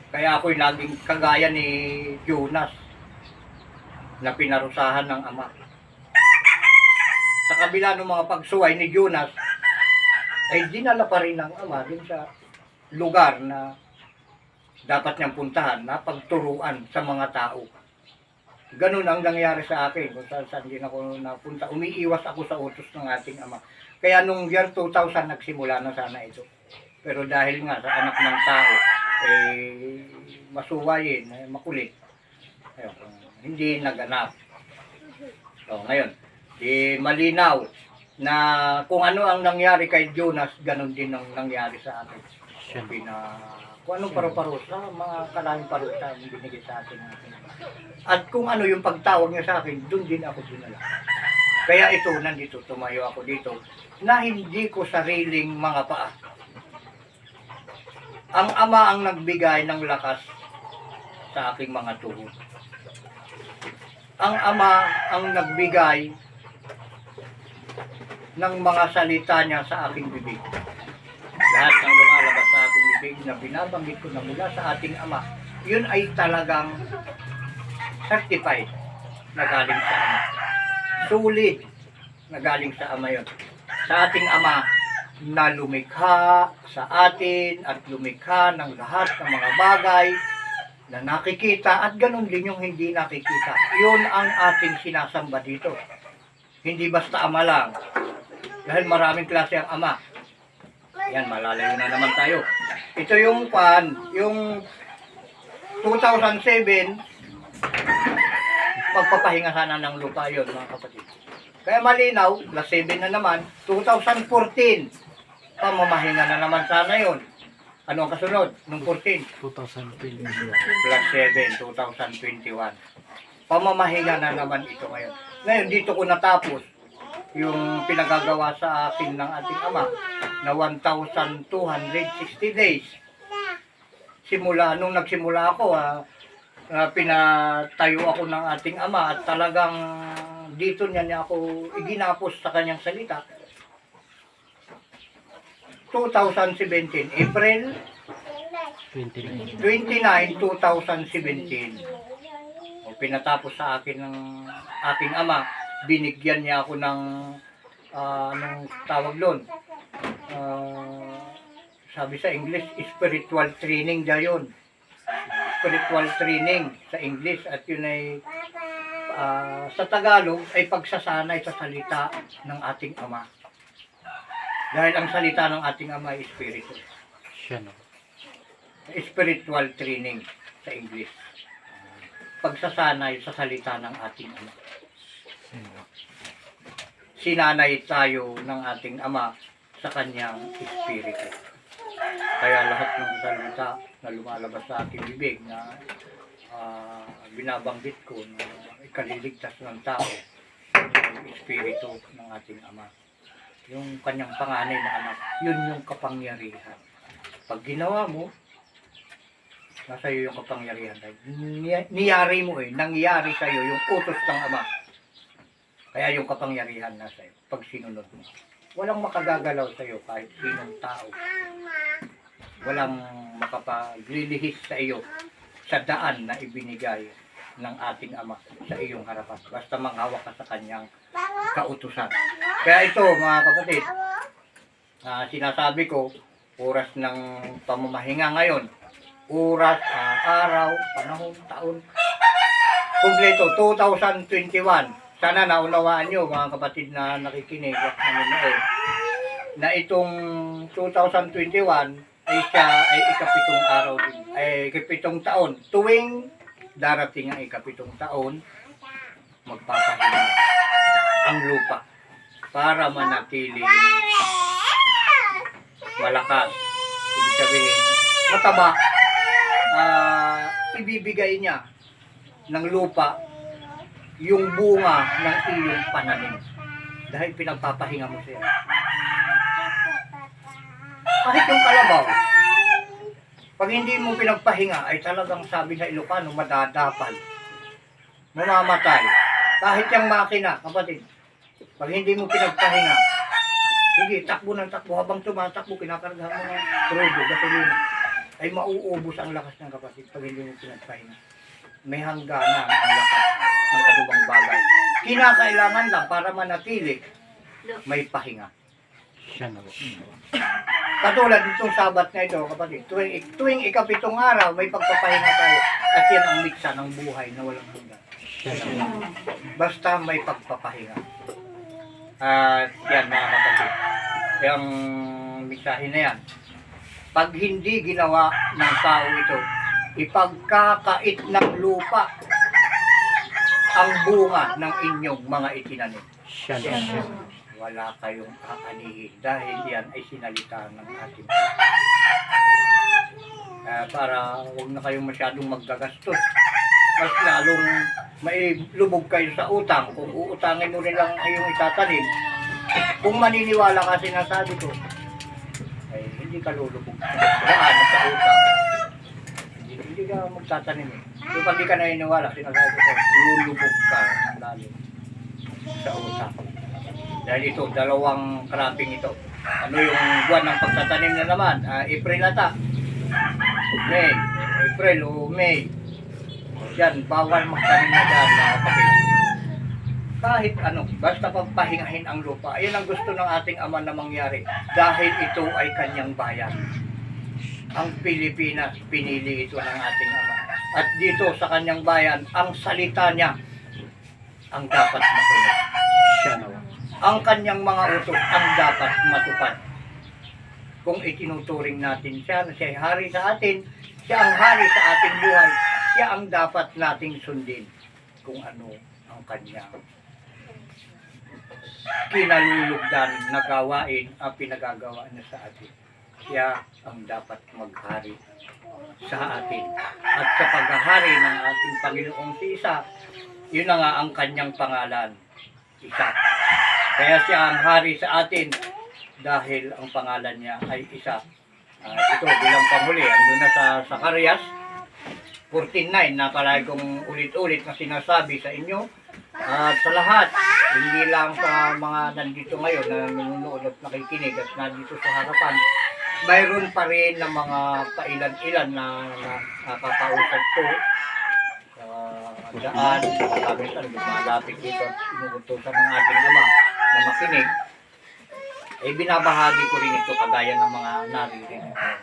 Kaya ako'y naging kagaya ni Jonas na pinarusahan ng Ama. Sa kabila ng mga pagsuway ni Jonas, ay dinala pa rin ng Ama din sa lugar na dapat niyang puntahan na pagturuan sa mga tao. Ganun ang nangyari sa akin kung saan din ako napunta. Umiiwas ako sa utos ng ating Ama. Kaya nung year 2000 nagsimula na sana ito. Pero dahil nga sa anak ng tao, masuwayin, makulit, hindi naganap. So, ngayon, malinaw na kung ano ang nangyari kay Jonas, ganun din ang nangyari sa akin. Kung anong paru-parusa, mga kalaming parusa ang binigay sa atin. At kung ano yung pagtawag niya sa akin, doon din ako dinala. Kaya ito, nandito, tumayo ako dito, na hindi ko sariling mga paa. Ang Ama ang nagbigay ng lakas sa aking mga tuhod. Ang Ama ang nagbigay ng mga salita niya sa aking bibig. Lahat ng lumalabas sa aking bibig na binabanggit ko na mula sa ating Ama, yun ay talagang certified na galing sa Ama. Sulit na galing sa Ama yun. Sa ating Ama, na lumikha sa atin at lumikha ng lahat ng mga bagay na nakikita at ganun din yung hindi nakikita. Yun ang ating sinasamba dito. Hindi basta ama lang. Dahil maraming klase ang ama. Yan, malalayo na naman tayo. Ito yung yung 2007, pagpapahinga sana ng lupa yun, mga kapatid. Kaya malinaw, plus 7 na naman, 2014, pamamahinga na naman sana yun. Ano ang kasunod? Nung 14? 2020. Plus 7, 2021. Pamamahinga na naman ito ngayon. Ngayon, dito ko natapos yung pinagagawa sa akin ng ating ama na 1,260 days. Simula, nung nagsimula ako, pinatayo ako ng ating ama at talagang dito niya ako iginapos sa kanyang salita. 2017, April 29. 29, 2017. O, pinatapos sa akin ng aking ama, binigyan niya ako ng anong tawag doon? Sabi sa English, spiritual training dayon. Spiritual training sa English at yun ay sa Tagalog ay pagsasanay sa salita ng ating ama. Dahil ang salita ng ating ama ay espiritu. Siya na. Spiritual training sa English. Pagsasanay sa salita ng ating ama. Sinanay tayo ng ating ama sa kanyang espiritu. Kaya lahat ng salita na lumalabas sa ating bibig na binabanggit ko na ikaliligtas ng tao, yung espiritu ng ating ama. Yung kanyang panganay na anak, yun yung kapangyarihan. Pag ginawa mo, nasa iyo yung kapangyarihan. Niyari mo nangyari sa iyo yung utos ng ama. Kaya yung kapangyarihan nasa iyo, pag sinunod mo. Walang makagagalaw sa iyo kahit sinong tao. Walang makapaglilihis sa iyo sa daan na ibinigay ng ating ama sa iyong harapan. Basta manghawak ka sa kanyang kautusan. Kaya ito mga kapatid, sinasabi ko, oras ng pamamahinga ngayon, oras, araw, panahon, taon, kumpleto, 2021. Sana naunawaan nyo mga kapatid na nakikinig at nanonood na itong 2021 ay siya ay ikapitong araw din, ay ikapitong taon. Tuwing darating ang ikapitong taon, magpapahinga ang lupa para manatiling malakas. Ibig sabihin, mataba. Ibibigay niya ng lupa yung bunga ng iyong pananim. Dahil pinagpapahinga mo siya. Kahit yung kalabaw, pag hindi mo pinagpahinga, ay talagang sabi sa Ilocano, madadapal. Mamamatay. Kahit yung makina, kapatid, pag hindi mo pinagpahinga, sige, takbo ng takbo, habang tumatakbo, kinakargahan mo ng crudo, gasolina, ay mauubos ang lakas ng kapatid pag hindi mo pinagpahinga. May hangganan ang lakas ng anumang bagay. Kinakailangan lang para manatili, may pahinga. Siya na. Katulad itong Sabat na ito, kapatid, tuwing ikapitong araw, may pagpapahinga tayo. At yan ang miksa ng buhay na walang hanggan. Siya na. Basta may pagpapahinga. At yan mga kapatid, yung miksahin na yan. Pag hindi ginawa ng tao ito, ipagkakait ng lupa ang bunga ng inyong mga itinanim. Siya na. Wala kayong aanihin dahil yan ay sinalita ng ating para huwag na kayong masyadong maggagastos. Mas lalong may lubog kayo sa utang. Kung uutangin mo rin lang iyong itatanim, kung maniniwala ka sinasabi ko, ay hindi ka lulubog. Daan sa utang. Hindi ka magtatanim eh. Kung pag di ka naniniwala, sinasabi ko, lulubog ka lalo sa utang. Dahil ito, dalawang cropping ito. Ano yung buwan ng pagtatanim na naman? April ata. May. April o May. Yan, bawal magtanim na dyan mga kapatid. kahit ano, basta pagpahingahin ang lupa. Ayun ang gusto ng ating Ama na mangyari dahil ito ay kanyang bayan. Ang Pilipinas, pinili ito ng ating Ama. At dito sa kanyang bayan, ang salita niya ang dapat masunod. Siya nawa. Ang kanyang mga utos ang dapat matupad. Kung itinuturing natin siya na siya ay hari sa atin, siya ang hari sa ating buhay, siya ang dapat nating sundin kung ano ang kanyang kinalulugdan na gawain ang pinagagawa niya sa atin. Siya ang dapat maghari sa atin. At sa paghahari ng ating Panginoong si Isa, yun na nga ang kanyang pangalan, Isa. Kaya siya ang hari sa atin dahil ang pangalan niya ay Isa. Ito bilang panghuli, andun na sa Zacarias 14:9 na palagi kong ulit-ulit na sinasabi sa inyo. At sa lahat, hindi lang sa mga nandito ngayon na nanonood at nakikinig at nandito sa harapan, mayroon pa rin ng mga pailan-ilan na nakakausap ko sa daan, kamitan, lumalapit dito at inuutosan ng ating Ama na makinig. Binabahagi ko rin ito kagaya ng mga naririnig at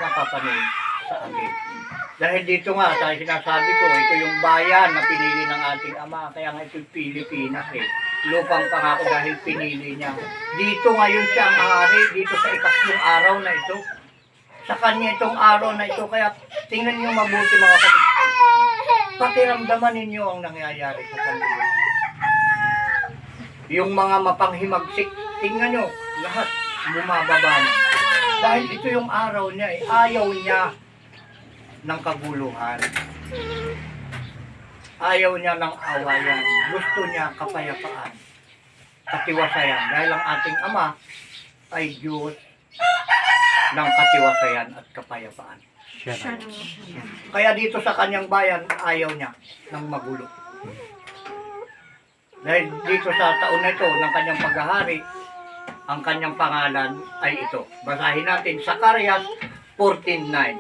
napapanood sa akin. Dahil dito nga, sa sinasabi ko, ito yung bayan na pinili ng ating Ama. Kaya nga ito yung Pilipinas Lupang pangako dahil pinili niya. Dito ngayon siya ang hari, dito sa ikatlong araw na ito. Sa kanya itong araw na ito. Kaya tingnan niyo mabuti mga kapatid. Pakiramdaman ninyo ang nangyayari sa sanlibutan. Yung mga mapanghimagsik, tingnan nyo, lahat bumababa na. Dahil ito yung araw niya, ayaw niya ng kaguluhan. Ayaw niya ng awayan. Gusto niya kapayapaan. Katiwasayan. Dahil ang ating Ama ay Diyos ng katiwasayan at kapayapaan. Siya Siya nawa. nawa. Kaya dito sa kanyang bayan, ayaw niya ng magulo. Dahil dito sa taon na ito ng kanyang paghahari, ang kanyang pangalan ay ito. Basahin natin, Zacarias 14:9.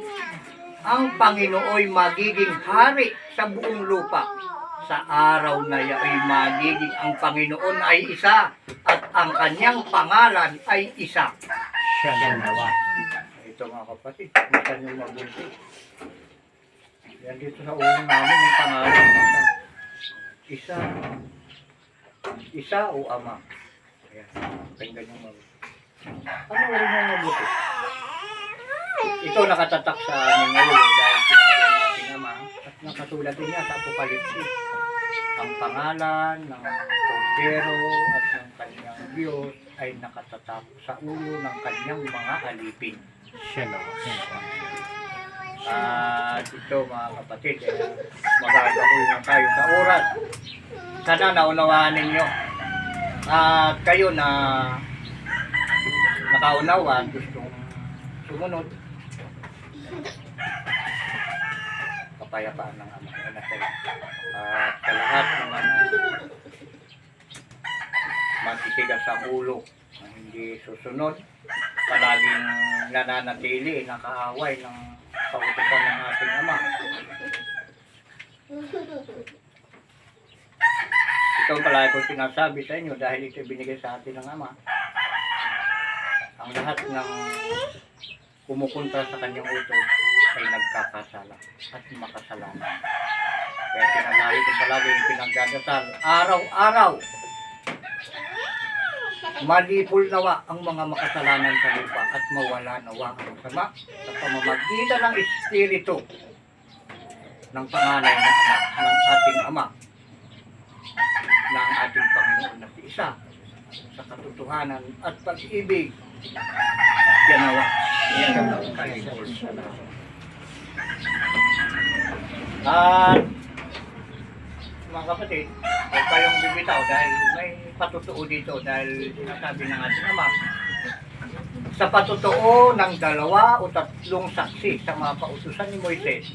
Ang Panginooy magiging hari sa buong lupa. Sa araw na ay magiging ang Panginoon ay isa at ang kanyang pangalan ay isa. Siya nawa. Ito mga kapatid, kita nyo mabuti. Yan dito sa ulo namin yung pangalan isa. Isa. Isa o Ama. Ayan, pakinggan nyo mabuti. Ano rin yung mabuti? Ito nakatatak sa aming ulo dahil sinabi ng ating Ama at nakasulat din niya sa Apokalipsis. Ang pangalan ng Kordero at ng kanyang Diyos ay nakatatak sa ulo ng kanyang mga alipin. Siya nawa. At ito mga kapatid, magagahol na tayo sa oras. Sana naunawaan ninyo. At kayo na nakaunawa, gustong sumunod. Kapayapaan ng Ama. At sa lahat naman matitigas ang ulo na hindi susunod, palaging nananatili, nakaaway ng kautusan ng ating Ama. Ito palagi ko sinasabi sa inyo dahil ito binigay sa atin ng Ama. Ang lahat ng kumukontra sa kanyang utos ay nagkakasala at makasalanan. Kaya sinasabi ko palagi yung pinagdadasal, araw-araw, malipol nawa ang mga makasalanan sa lupa at mawala nawa ang sama sa pamamagitan ng Espiritu ng panganay na anak ng ating Ama na ang ating Panginoon na si Isa sa katotohanan at pag-ibig. Yan nawa. Yan ang kalipol sa lahat. At mga kapatid, huwag kayong bibitaw dahil may patutuo dito dahil sinasabi ng ating Ama sa patutuo ng 2 o 3 saksi sa mga pautusan ni Moises,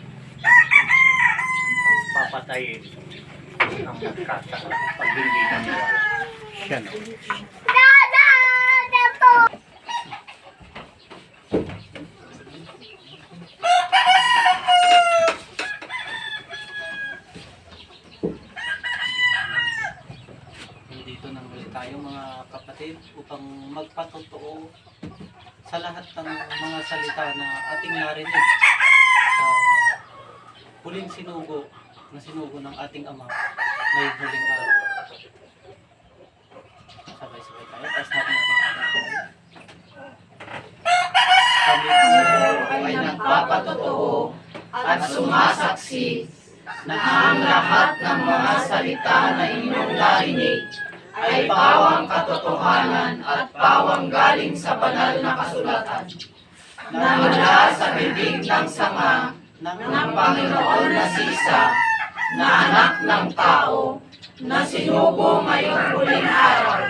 papatayin ang nagkasala pag hindi naniwala. Siya nawa. upang magpatotoo sa lahat ng mga salita na ating narinig sa huling sinugo na sinugo ng ating Ama ngayong huling araw. Sabay-sabay tayo. Taas natin ating kamay. Kami po ay nagpapatotoo at sumasaksi na ang lahat ng mga salita na inyong narinig ay pawang katotohanan at pawang galing sa banal na kasulatan na mula sa bibig ng sanga ng Panginoon na si Isa na anak ng tao na sinugo ngayong huling araw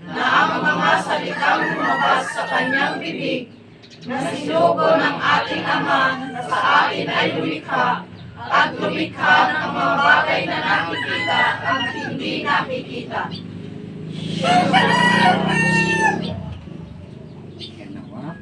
na ang mga salitang lumabas sa kanyang bibig na sinugo ng ating Ama na sa atin ay lumikha at lumikha ng mga bagay na nakikita at hindi nakikita. Yan nawa.